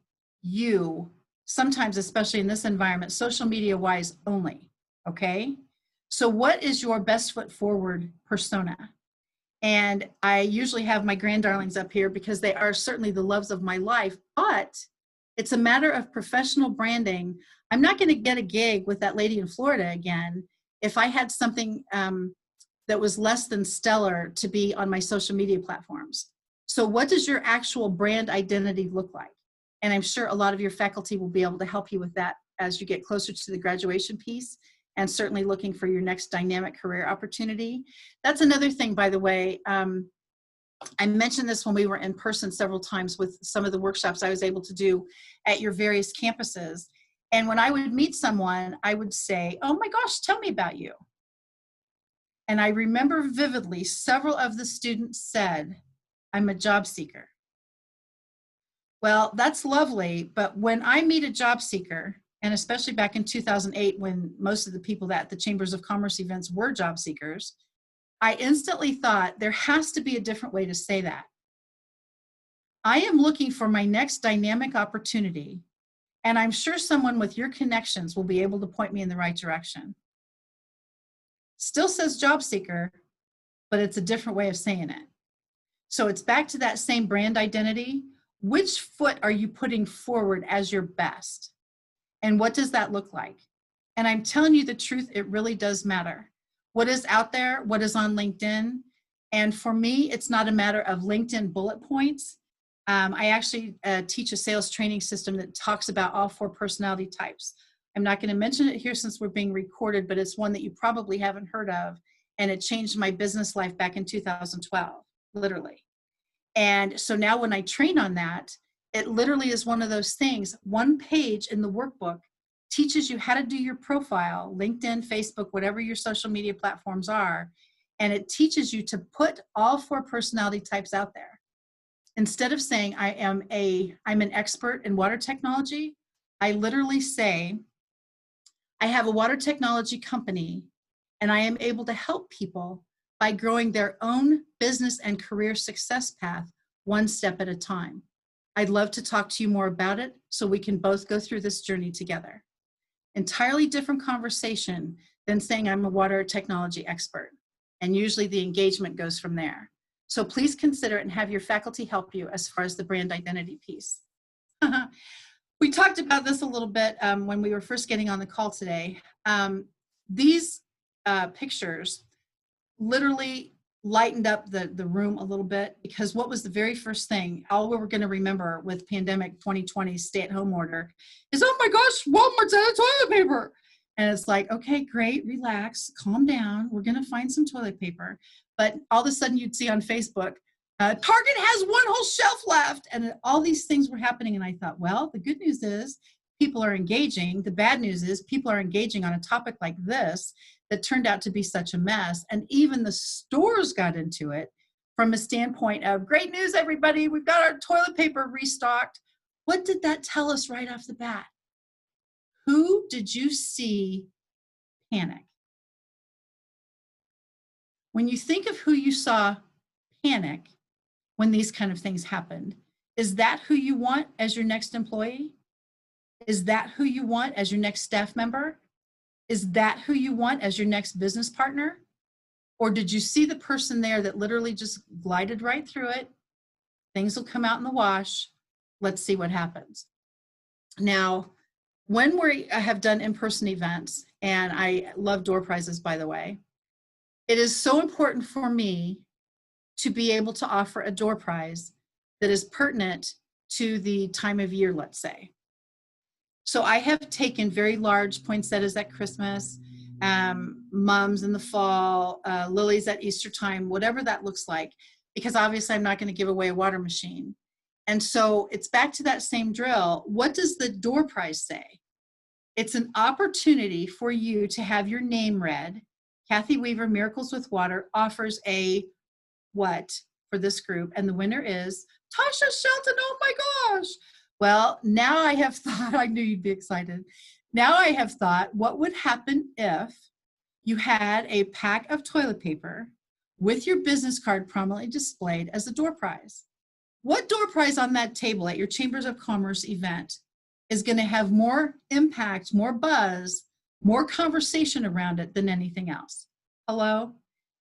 you sometimes, especially in this environment, social media wise only, okay? So what is your best foot forward persona? And I usually have my granddarlings up here because they are certainly the loves of my life, but it's a matter of professional branding. I'm not going to get a gig with that lady in Florida again if I had something that was less than stellar to be on my social media platforms. So what does your actual brand identity look like? And I'm sure a lot of your faculty will be able to help you with that as you get closer to the graduation piece, and certainly looking for your next dynamic career opportunity. That's another thing, by the way. I mentioned this when we were in person several times with some of the workshops I was able to do at your various campuses. And when I would meet someone, I would say, oh my gosh, tell me about you. And I remember vividly, several of the students said, I'm a job seeker. Well, that's lovely, but when I meet a job seeker, and especially back in 2008, when most of the people at the Chambers of Commerce events were job seekers, I instantly thought there has to be a different way to say that. I am looking for my next dynamic opportunity, and I'm sure someone with your connections will be able to point me in the right direction. Still says job seeker, but it's a different way of saying it. So it's back to that same brand identity. Which foot are you putting forward as your best? And what does that look like? And I'm telling you the truth, it really does matter. What is out there, what is on LinkedIn, And for me, it's not a matter of LinkedIn bullet points. I actually teach a sales training system that talks about all 4 personality types. I'm not going to mention it here since we're being recorded, but it's one that you probably haven't heard of. And it changed my business life back in 2012, literally. And so now when I train on that, it literally is one of those things. 1 page in the workbook teaches you how to do your profile, LinkedIn, Facebook, whatever your social media platforms are. And it teaches you to put all 4 personality types out there. Instead of saying I'm an expert in water technology, I literally say, I have a water technology company and I am able to help people by growing their own business and career success path 1 step at a time. I'd love to talk to you more about it so we can both go through this journey together. Entirely different conversation than saying I'm a water technology expert. And usually the engagement goes from there. So please consider it and have your faculty help you as far as the brand identity piece. We talked about this a little bit when we were first getting on the call today. These pictures literally lightened up the room a little bit, because what was the very first thing all we were going to remember with pandemic 2020 stay-at-home order is, oh my gosh, Walmart's out of toilet paper. And it's like, okay, great, relax, calm down, we're going to find some toilet paper. But all of a sudden you'd see on Facebook, Target has 1 whole shelf left, and all these things were happening. And I thought, well, the good news is people are engaging. The bad news is people are engaging on a topic like this that turned out to be such a mess. And even the stores got into it from a standpoint of, great news, everybody, we've got our toilet paper restocked. What did that tell us right off the bat? Who did you see panic? When you think of who you saw panic when these kind of things happened, is that who you want as your next employee? Is that who you want as your next staff member? Is that who you want as your next business partner? Or did you see the person there that literally just glided right through it? Things will come out in the wash. Let's see what happens. Now, when we have done in-person events, and I love door prizes, by the way, it is so important for me to be able to offer a door prize that is pertinent to the time of year, let's say. So I have taken very large poinsettias at Christmas, mums in the fall, lilies at Easter time, whatever that looks like, because obviously I'm not going to give away a water machine. And so it's back to that same drill. What does the door prize say? It's an opportunity for you to have your name read. Kathy Weaver, Miracles with Water, offers a what for this group? And the winner is Tasha Shelton. Oh my gosh. Well, now I have thought, I knew you'd be excited. Now I have thought, what would happen if you had a pack of toilet paper with your business card prominently displayed as a door prize? What door prize on that table at your Chambers of Commerce event is going to have more impact, more buzz, more conversation around it than anything else? Hello?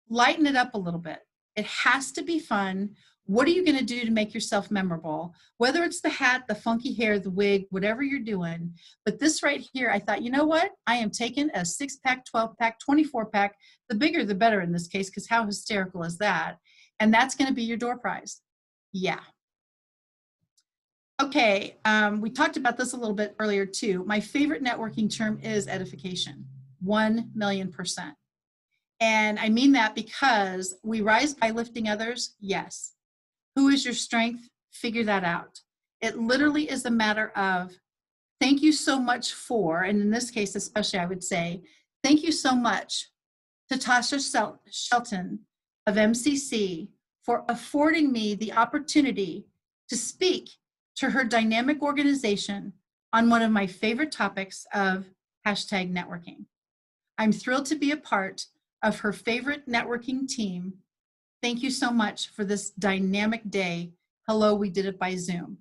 Lighten it up a little bit. It has to be fun. What are you going to do to make yourself memorable? Whether it's the hat, the funky hair, the wig, whatever you're doing. But this right here, I thought, you know what? I am taking a 6-pack, 12-pack, 24-pack. The bigger, the better in this case, because how hysterical is that? And that's going to be your door prize. Yeah. Okay, we talked about this a little bit earlier too. My favorite networking term is edification, 1,000,000%. And I mean that because we rise by lifting others, yes. Who is your strength? Figure that out. It literally is a matter of thank you so much for, and in this case especially I would say, thank you so much to Tasha Shelton of MCC for affording me the opportunity to speak to her dynamic organization on one of my favorite topics of #networking. I'm thrilled to be a part of her favorite networking team. Thank you so much for this dynamic day. Hello, we did it by Zoom.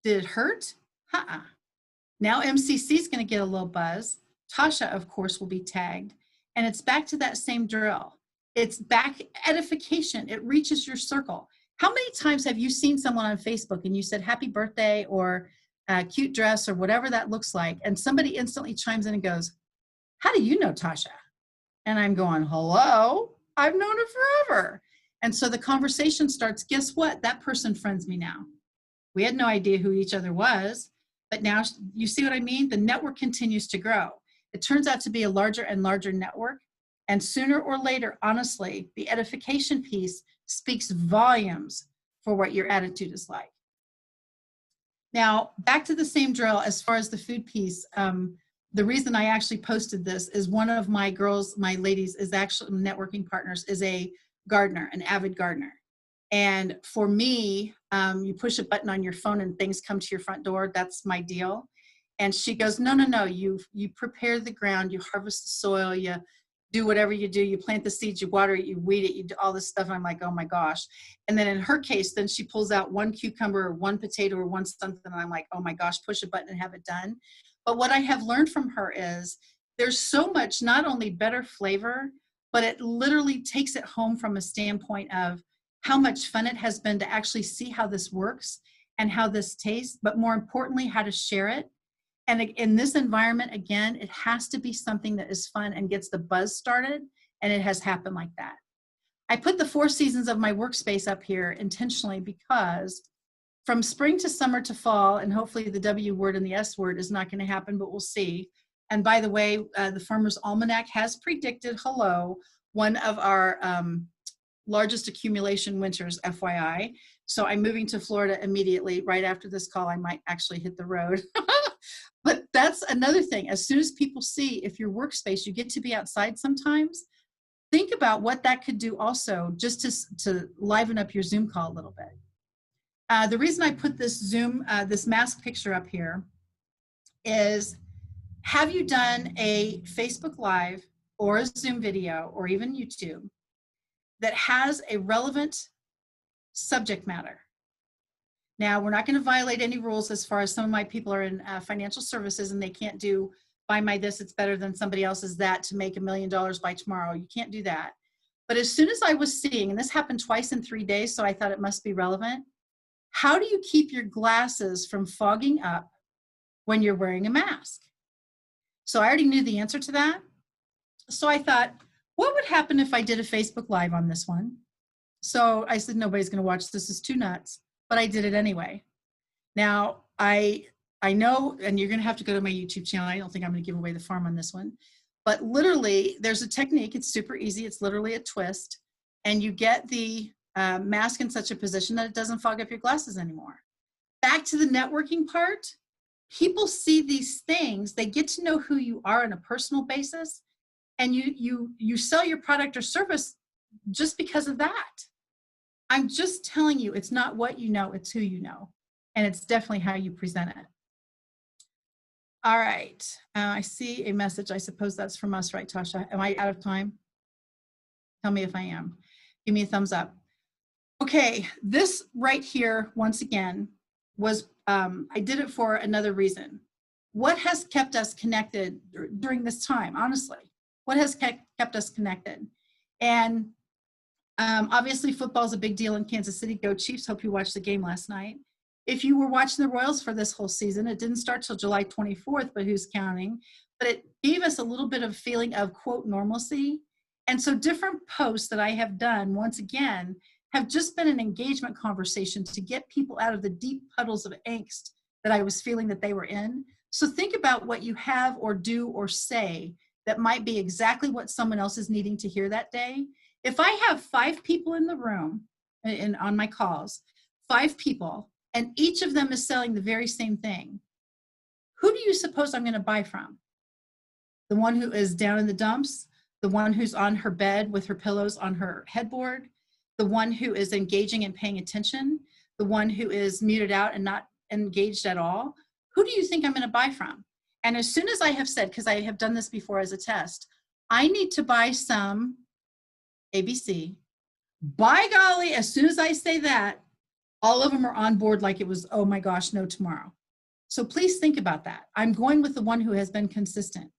Did it hurt? Now MCC is going to get a little buzz. Tasha, of course, will be tagged. And it's back to that same drill. It's back edification. It reaches your circle. How many times have you seen someone on Facebook and you said happy birthday or a cute dress or whatever that looks like, and somebody instantly chimes in and goes, how do you know Tasha? And I'm going, hello, I've known her forever. And so the conversation starts, guess what? That person friends me now. We had no idea who each other was, but now you see what I mean? The network continues to grow. It turns out to be a larger and larger network. And sooner or later, honestly, the edification piece speaks volumes for what your attitude is like. Now, back to the same drill as far as the food piece. The reason I actually posted this is one of my girls, my ladies, is actually networking partners, is a gardener, an avid gardener. And for me, you push a button on your phone and things come to your front door. That's my deal. And she goes, no, no, no, you prepare the ground, you harvest the soil, you do whatever you do, you plant the seeds, you water it, you weed it, you do all this stuff. And I'm like, oh my gosh. And then in her case, then she pulls out one cucumber or one potato or one something. And I'm like, oh my gosh, push a button and have it done. But what I have learned from her is there's so much, not only better flavor, but it literally takes it home from a standpoint of how much fun it has been to actually see how this works and how this tastes, but more importantly, how to share it. And in this environment, again, it has to be something that is fun and gets the buzz started, and it has happened like that. I put the 4 seasons of my workspace up here intentionally because from spring to summer to fall, and hopefully the W word and the S word is not going to happen, but we'll see. And by the way, the Farmer's Almanac has predicted, hello, one of our largest accumulation winters, FYI. So I'm moving to Florida immediately. Right after this call, I might actually hit the road. But that's another thing. As soon as people see if your workspace, you get to be outside sometimes, think about what that could do also just to liven up your Zoom call a little bit. The reason I put this Zoom, this mask picture up here is, have you done a Facebook Live or a Zoom video or even YouTube that has a relevant subject matter? Now, we're not going to violate any rules as far as some of my people are in financial services and they can't do buy my this, it's better than somebody else's that to make $1 million by tomorrow. You can't do that. But as soon as I was seeing, and this happened twice in 3 days, so I thought it must be relevant. How do you keep your glasses from fogging up when you're wearing a mask? So I already knew the answer to that. So I thought, what would happen if I did a Facebook Live on this one? So I said, nobody's going to watch this, is too nuts. But I did it anyway. Now, I know, and you're going to have to go to my YouTube channel. I don't think I'm going to give away the farm on this one. But literally, there's a technique. It's super easy. It's literally a twist. And you get the mask in such a position that it doesn't fog up your glasses anymore. Back to the networking part. People see these things. They get to know who you are on a personal basis. And you sell your product or service just because of that. I'm just telling you, it's not what you know, it's who you know. And it's definitely how you present it. All right, I see a message. I suppose that's from us, right, Tasha? Am I out of time? Tell me if I am. Give me a thumbs up. Okay, this right here, once again, was, I did it for another reason. What has kept us connected during this time, honestly? What has kept us connected? And obviously, football is a big deal in Kansas City. Go Chiefs. Hope you watched the game last night. If you were watching the Royals for this whole season, it didn't start till July 24th, but who's counting? But it gave us a little bit of feeling of, quote, normalcy. And so different posts that I have done, once again, have just been an engagement conversation to get people out of the deep puddles of angst that I was feeling that they were in. So think about what you have or do or say that might be exactly what someone else is needing to hear that day. If I have 5 people in the room and on my calls, 5 people, and each of them is selling the very same thing, who do you suppose I'm going to buy from? The one who is down in the dumps, the one who's on her bed with her pillows on her headboard, the one who is engaging and paying attention, the one who is muted out and not engaged at all? Who do you think I'm going to buy from? And as soon as I have said, because I have done this before as a test, I need to buy some ABC. By golly, as soon as I say that, all of them are on board like it was, oh my gosh, no tomorrow. So please think about that. I'm going with the one who has been consistent,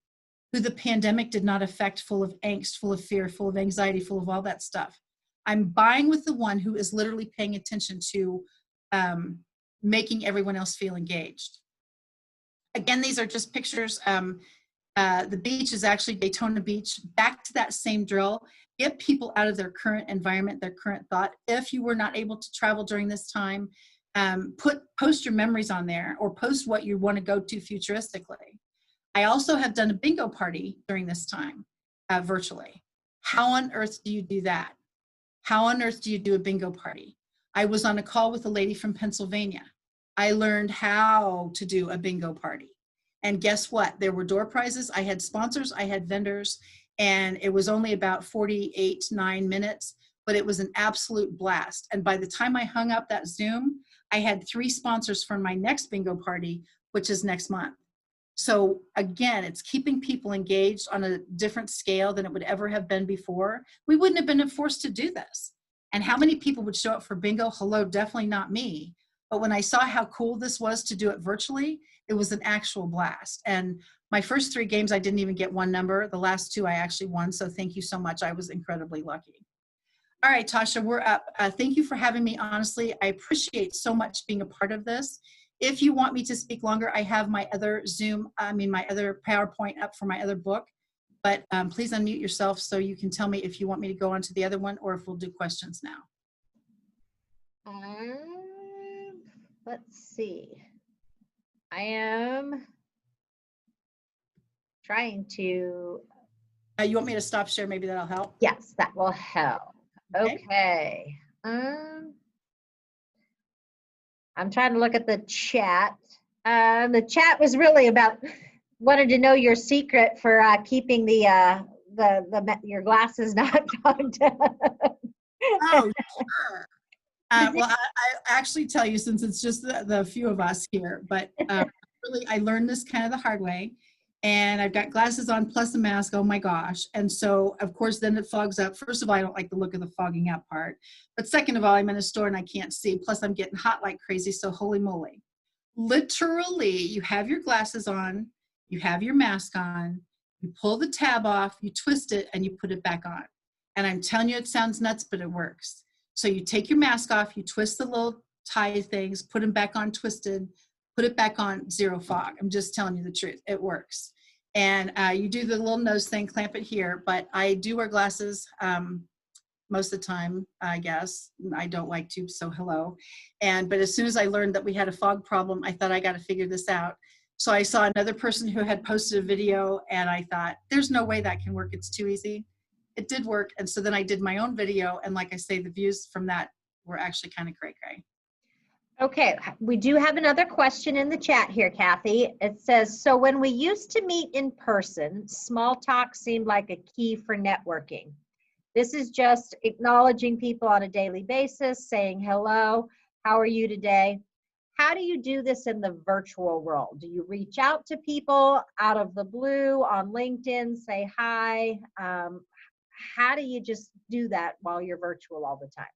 who the pandemic did not affect, full of angst, full of fear, full of anxiety, full of all that stuff. I'm buying with the one who is literally paying attention to making everyone else feel engaged. Again, these are just pictures. The beach is actually Daytona Beach. Back to that same drill. Get people out of their current environment, their current thought. If you were not able to travel during this time, post your memories on there or post what you want to go to futuristically. I also have done a bingo party during this time virtually. How on earth do you do that? How on earth do you do a bingo party? I was on a call with a lady from Pennsylvania. I learned how to do a bingo party. And guess what? There were door prizes. I had sponsors, I had vendors, and it was only about 9 minutes, but it was an absolute blast. And by the time I hung up that Zoom, I had 3 sponsors for my next bingo party, which is next month. So again, it's keeping people engaged on a different scale than it would ever have been before. We wouldn't have been forced to do this. And how many people would show up for bingo? Hello, definitely not me. But when I saw how cool this was to do it virtually, it was an actual blast. And my first 3 games, I didn't even get 1 number. The last 2, I actually won. So thank you so much. I was incredibly lucky. All right, Tasha, we're up. Thank you for having me. Honestly, I appreciate so much being a part of this. If you want me to speak longer, I have my other my other PowerPoint up for my other book. But please unmute yourself so you can tell me if you want me to go on to the other one or if we'll do questions now. Let's see. I am trying to. You want me to stop share? Maybe that'll help. Yes, that will help. Okay. I'm trying to look at the chat. The chat was really about wanted to know your secret for keeping your glasses not fogged up. Oh, sure. Well, I actually tell you, since it's just the few of us here, but really, I learned this kind of the hard way. And I've got glasses on plus a mask. Oh my gosh. And so, of course, then it fogs up. First of all, I don't like the look of the fogging up part. But second of all, I'm in a store and I can't see. Plus, I'm getting hot like crazy. So holy moly. Literally, you have your glasses on, you have your mask on, you pull the tab off, you twist it, and you put it back on. And I'm telling you, it sounds nuts, but it works. So you take your mask off, you twist the little tie things, put them back on twisted, put it back on, 0 fog. I'm just telling you the truth. It works. And you do the little nose thing, clamp it here. But I do wear glasses most of the time, I guess. I don't like to, so hello. But as soon as I learned that we had a fog problem, I thought I got to figure this out. So I saw another person who had posted a video and I thought, there's no way that can work. It's too easy. It did work. And so then I did my own video. And like I say, the views from that were actually kind of cray-cray. Okay, we do have another question in the chat here, Kathy. It says, so when we used to meet in person, small talk seemed like a key for networking. This is just acknowledging people on a daily basis, saying hello, how are you today? How do you do this in the virtual world? Do you reach out to people out of the blue on LinkedIn, say hi? How do you just do that while you're virtual all the time?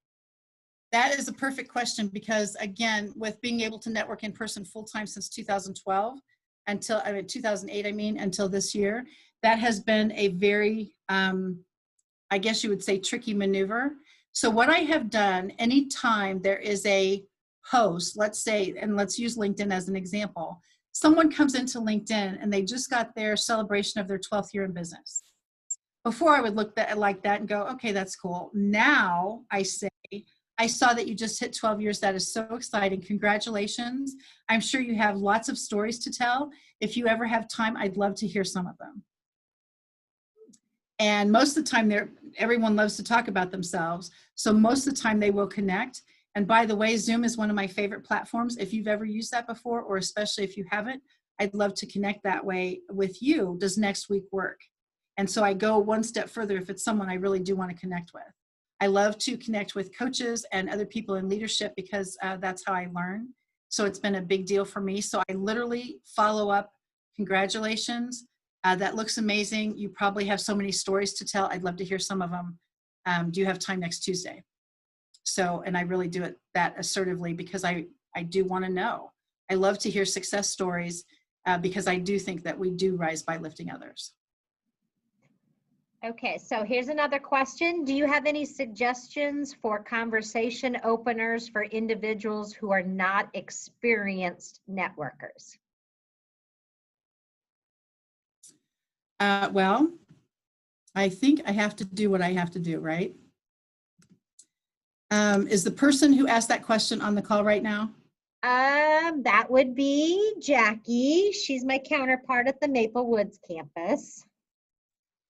That is a perfect question because, again, with being able to network in person full-time since 2012, 2008, until this year, that has been a very, I guess you would say, tricky maneuver. So what I have done, anytime there is a post, let's say, and let's use LinkedIn as an example, someone comes into LinkedIn and they just got their celebration of their 12th year in business. Before I would look like that and go, okay, that's cool. Now I say, I saw that you just hit 12 years. That is so exciting. Congratulations. I'm sure you have lots of stories to tell. If you ever have time, I'd love to hear some of them. And most of the time, everyone loves to talk about themselves. So most of the time they will connect. And by the way, Zoom is one of my favorite platforms. If you've ever used that before, or especially if you haven't, I'd love to connect that way with you. Does next week work? And so I go one step further if it's someone I really do want to connect with. I love to connect with coaches and other people in leadership because that's how I learn. So it's been a big deal for me. So I literally follow up, congratulations. That looks amazing. You probably have so many stories to tell. I'd love to hear some of them. Do you have time next Tuesday? So, and I really do it that assertively because I do want to know. I love to hear success stories because I do think that we do rise by lifting others. Okay, so here's another question. Do you have any suggestions for conversation openers for individuals who are not experienced networkers? Well, I think I have to do what I have to do, right? Is the person who asked that question on the call right now? That would be Jackie. She's my counterpart at the Maple Woods campus.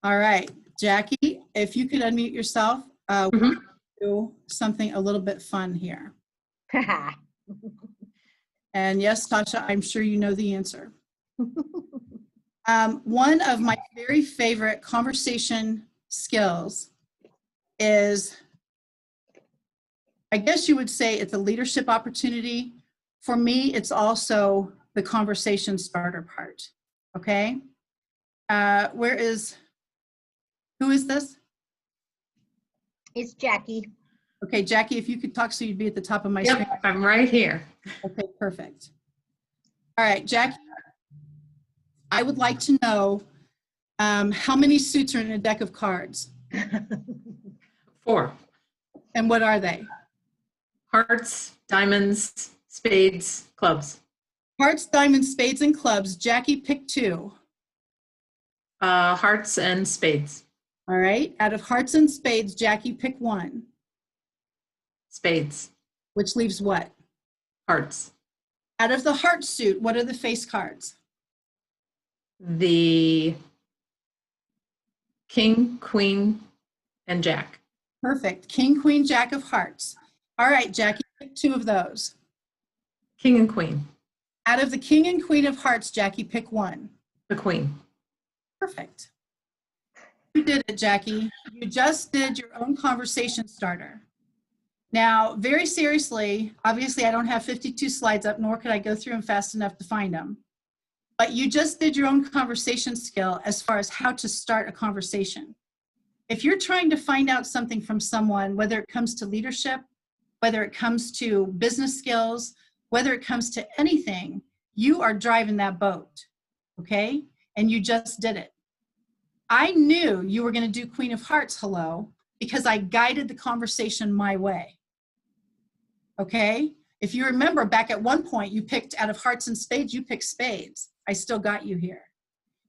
All right, Jackie, if you could unmute yourself, we'll do something a little bit fun here. And yes, Tasha, I'm sure you know the answer. One of my very favorite conversation skills is, I guess you would say it's a leadership opportunity. For me, it's also the conversation starter part, okay? Who is this? It's Jackie. Okay, Jackie, if you could talk so you'd be at the top of my screen. Yep, I'm right here. Okay, perfect. All right, Jackie, I would like to know how many suits are in a deck of cards? 4. And what are they? Hearts, diamonds, spades, clubs. Hearts, diamonds, spades, and clubs. Jackie, pick 2. Hearts and spades. All right, out of hearts and spades, Jackie, pick 1. Spades. Which leaves what? Hearts. Out of the heart suit, what are the face cards? The king, queen, and jack. Perfect. King, queen, jack of hearts. All right, Jackie, pick 2 of those. King and queen. Out of the king and queen of hearts, Jackie, pick 1. The queen. Perfect. You did it, Jackie. You just did your own conversation starter. Now, very seriously, obviously I don't have 52 slides up, nor could I go through them fast enough to find them. But you just did your own conversation skill as far as how to start a conversation. If you're trying to find out something from someone, whether it comes to leadership, whether it comes to business skills, whether it comes to anything, you are driving that boat, okay? And you just did it. I knew you were going to do Queen of Hearts, hello, because I guided the conversation my way, okay? If you remember back at one point, you picked out of hearts and spades, you picked spades. I still got you here.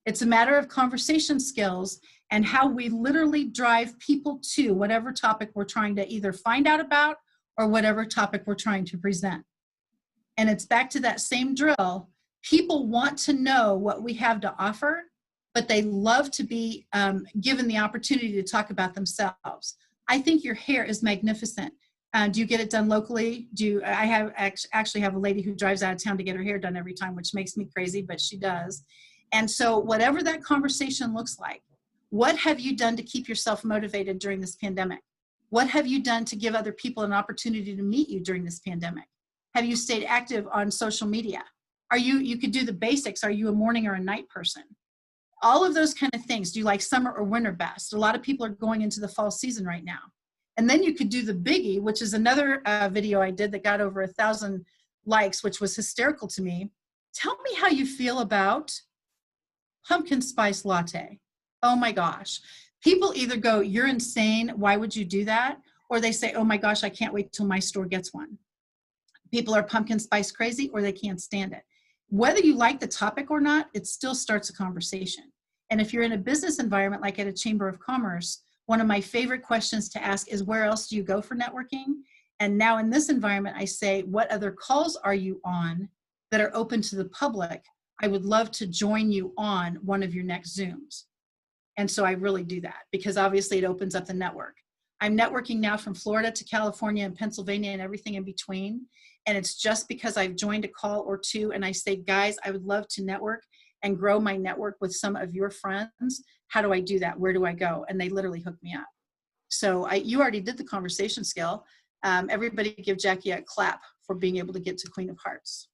It's a matter of conversation skills and how we literally drive people to whatever topic we're trying to either find out about or whatever topic we're trying to present. And it's back to that same drill. People want to know what we have to offer, but they love to be given the opportunity to talk about themselves. I think your hair is magnificent. Do you get it done locally? I actually have a lady who drives out of town to get her hair done every time, which makes me crazy, but she does. And so whatever that conversation looks like, what have you done to keep yourself motivated during this pandemic? What have you done to give other people an opportunity to meet you during this pandemic? Have you stayed active on social media? You could do the basics. Are you a morning or a night person? All of those kind of things. Do you like summer or winter best? A lot of people are going into the fall season right now. And then you could do the biggie, which is another video I did that got over 1,000 likes, which was hysterical to me. Tell me how you feel about pumpkin spice latte. Oh my gosh. People either go, you're insane, why would you do that? Or they say, oh my gosh, I can't wait till my store gets one. People are pumpkin spice crazy or they can't stand it. Whether you like the topic or not, it still starts a conversation. And if you're in a business environment like at a chamber of commerce, one of my favorite questions to ask is, where else do you go for networking? And now in this environment, I say, what other calls are you on that are open to the public? I would love to join you on one of your next Zooms. And so I really do that because obviously it opens up the network. I'm networking now from Florida to California and Pennsylvania and everything in between. And it's just because I've joined a call or two and I say, guys, I would love to network and grow my network with some of your friends. How do I do that? Where do I go? And they literally hook me up. So you already did the conversation skill. Everybody give Jackie a clap for being able to get to Queen of Hearts.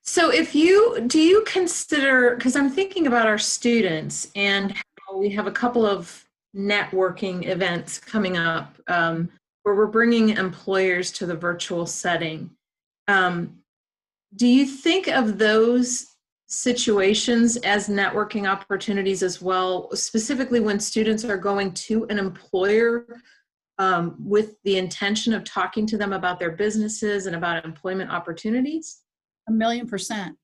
So do you consider, because I'm thinking about our students and how we have a couple of networking events coming up where we're bringing employers to the virtual setting. Do you think of those situations as networking opportunities as well, specifically when students are going to an employer with the intention of talking to them about their businesses and about employment opportunities? 1,000,000%.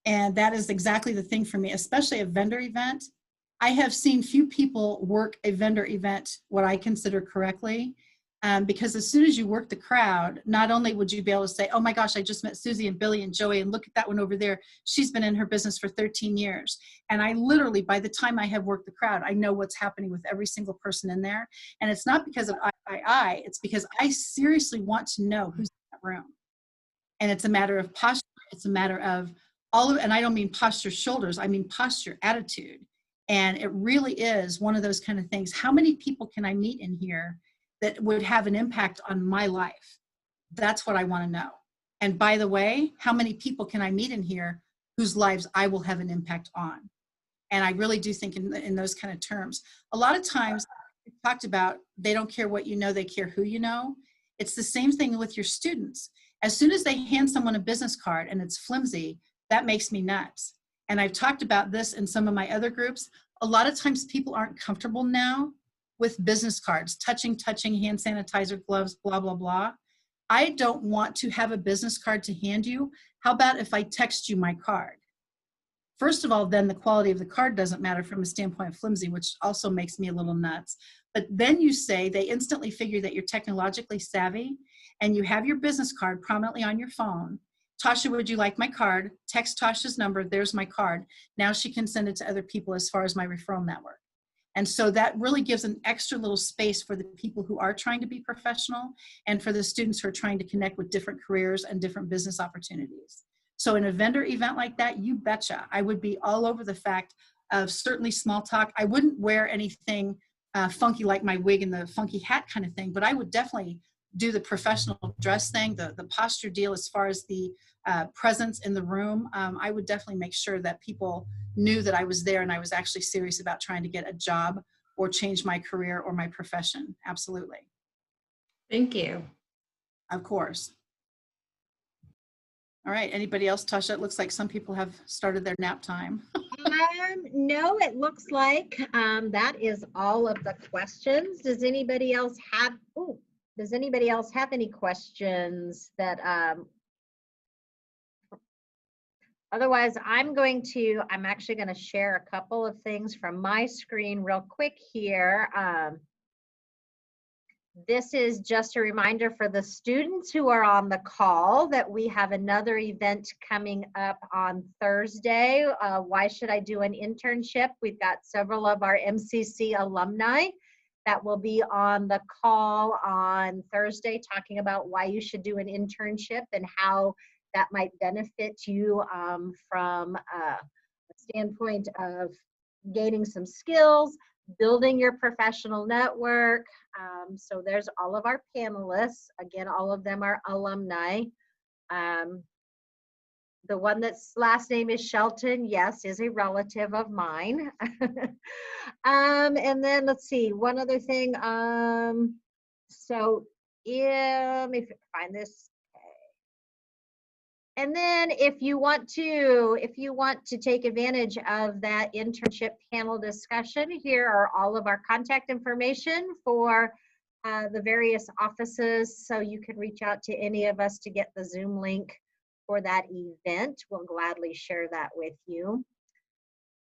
And that is exactly the thing for me, especially a vendor event. I have seen few people work a vendor event what I consider correctly, because as soon as you work the crowd, not only would you be able to say, oh my gosh, I just met Susie and Billy and Joey, and look at that one over there. She's been in her business for 13 years. And I literally, by the time I have worked the crowd, I know what's happening with every single person in there. And it's not because of it's because I seriously want to know who's in that room. And it's a matter of posture. It's a matter of and I don't mean posture shoulders, I mean posture, attitude. And it really is one of those kind of things. How many people can I meet in here that would have an impact on my life? That's what I want to know. And by the way, how many people can I meet in here whose lives I will have an impact on? And I really do think in those kind of terms. A lot of times we talked about, they don't care what you know, they care who you know. It's the same thing with your students. As soon as they hand someone a business card and it's flimsy, that makes me nuts. And I've talked about this in some of my other groups. A lot of times people aren't comfortable now with business cards, touching, hand sanitizer, gloves, blah, blah, blah. I don't want to have a business card to hand you. How about if I text you my card? First of all, then the quality of the card doesn't matter from a standpoint of flimsy, which also makes me a little nuts. But then you say, they instantly figure that you're technologically savvy and you have your business card prominently on your phone. Tasha, would you like my card? Text Tasha's number, there's my card. Now she can send it to other people as far as my referral network. And so that really gives an extra little space for the people who are trying to be professional and for the students who are trying to connect with different careers and different business opportunities. So in a vendor event like that, you betcha, I would be all over the fact of certainly small talk. I wouldn't wear anything funky like my wig and the funky hat kind of thing, but I would definitely do the professional dress thing, the posture deal as far as the presence in the room. I would definitely make sure that people knew that I was there and I was actually serious about trying to get a job or change my career or my profession. Absolutely. Thank you. Of course. All right, anybody else? Tasha, it looks like some people have started their nap time. No, it looks like that is all of the questions. Does anybody else have any questions that otherwise I'm actually going to share a couple of things from my screen real quick here. This is just a reminder for the students who are on the call that we have another event coming up on Thursday. Why should I do an internship? We've got several of our MCC alumni that will be on the call on Thursday talking about why you should do an internship and how that might benefit you from a standpoint of gaining some skills, building your professional network. So there's all of our panelists. Again, all of them are alumni. The one that's last name is Shelton, yes, is a relative of mine. And then let's see, one other thing. So if I find this, and then if you want to take advantage of that internship panel discussion, here are all of our contact information for the various offices. So you can reach out to any of us to get the Zoom link for that event. We'll gladly share that with you.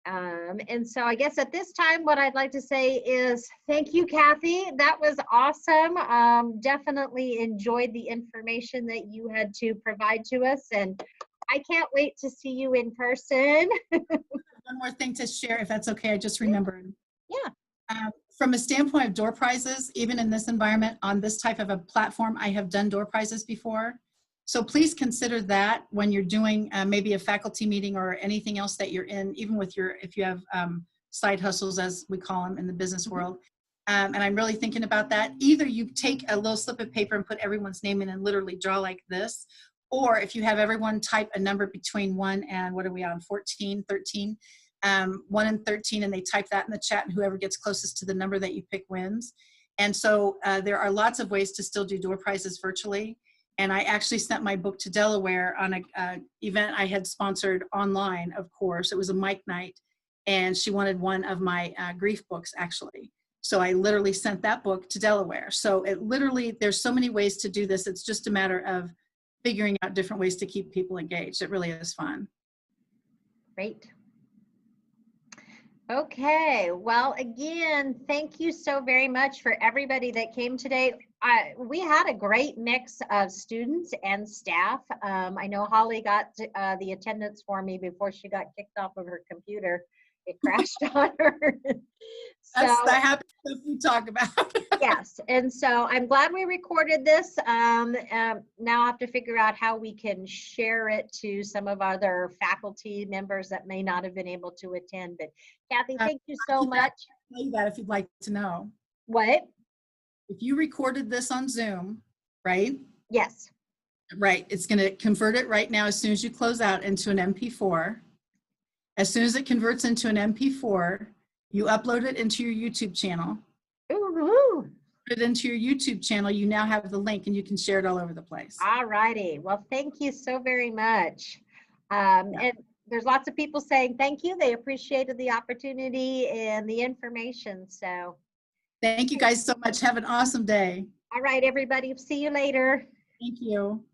And so I guess at this time, what I'd like to say is thank you, Kathy. That was awesome. Definitely enjoyed the information that you had to provide to us. And I can't wait to see you in person. One more thing to share, if that's okay, I just remembered. Yeah. From a standpoint of door prizes, even in this environment, on this type of a platform, I have done door prizes before. So please consider that when you're doing maybe a faculty meeting or anything else that you're in, even with if you have side hustles, as we call them in the business world. And I'm really thinking about that. Either you take a little slip of paper and put everyone's name in and literally draw like this, or if you have everyone type a number between 1 and, what are we on, 14, 13, 1 and 13, and they type that in the chat, and whoever gets closest to the number that you pick wins. And so there are lots of ways to still do door prizes virtually. And I actually sent my book to Delaware on an event I had sponsored online, of course. It was a mic night, and she wanted one of my grief books, actually. So I literally sent that book to Delaware. So there's so many ways to do this. It's just a matter of figuring out different ways to keep people engaged. It really is fun. Great. Okay, well, again, thank you so very much for everybody that came today. We had a great mix of students and staff. I know Holly got the attendance for me before she got kicked off of her computer. It crashed on her. That's So, the happy stuff we talk about. yes, and so I'm glad we recorded this. Now I have to figure out how we can share it to some of our other faculty members that may not have been able to attend. But Kathy, thank you so much. Tell you that if you'd like to know. What? If you recorded this on Zoom, right? Yes. Right, it's going to convert it right now as soon as you close out into an MP4. As soon as it converts into an MP4, you upload it into your YouTube channel. Ooh. Put it into your YouTube channel, you now have the link and you can share it all over the place. All righty. Well, thank you so very much. And there's lots of people saying thank you. They appreciated the opportunity and the information. So thank you guys so much. Have an awesome day. all right, everybody. See you later. Thank you.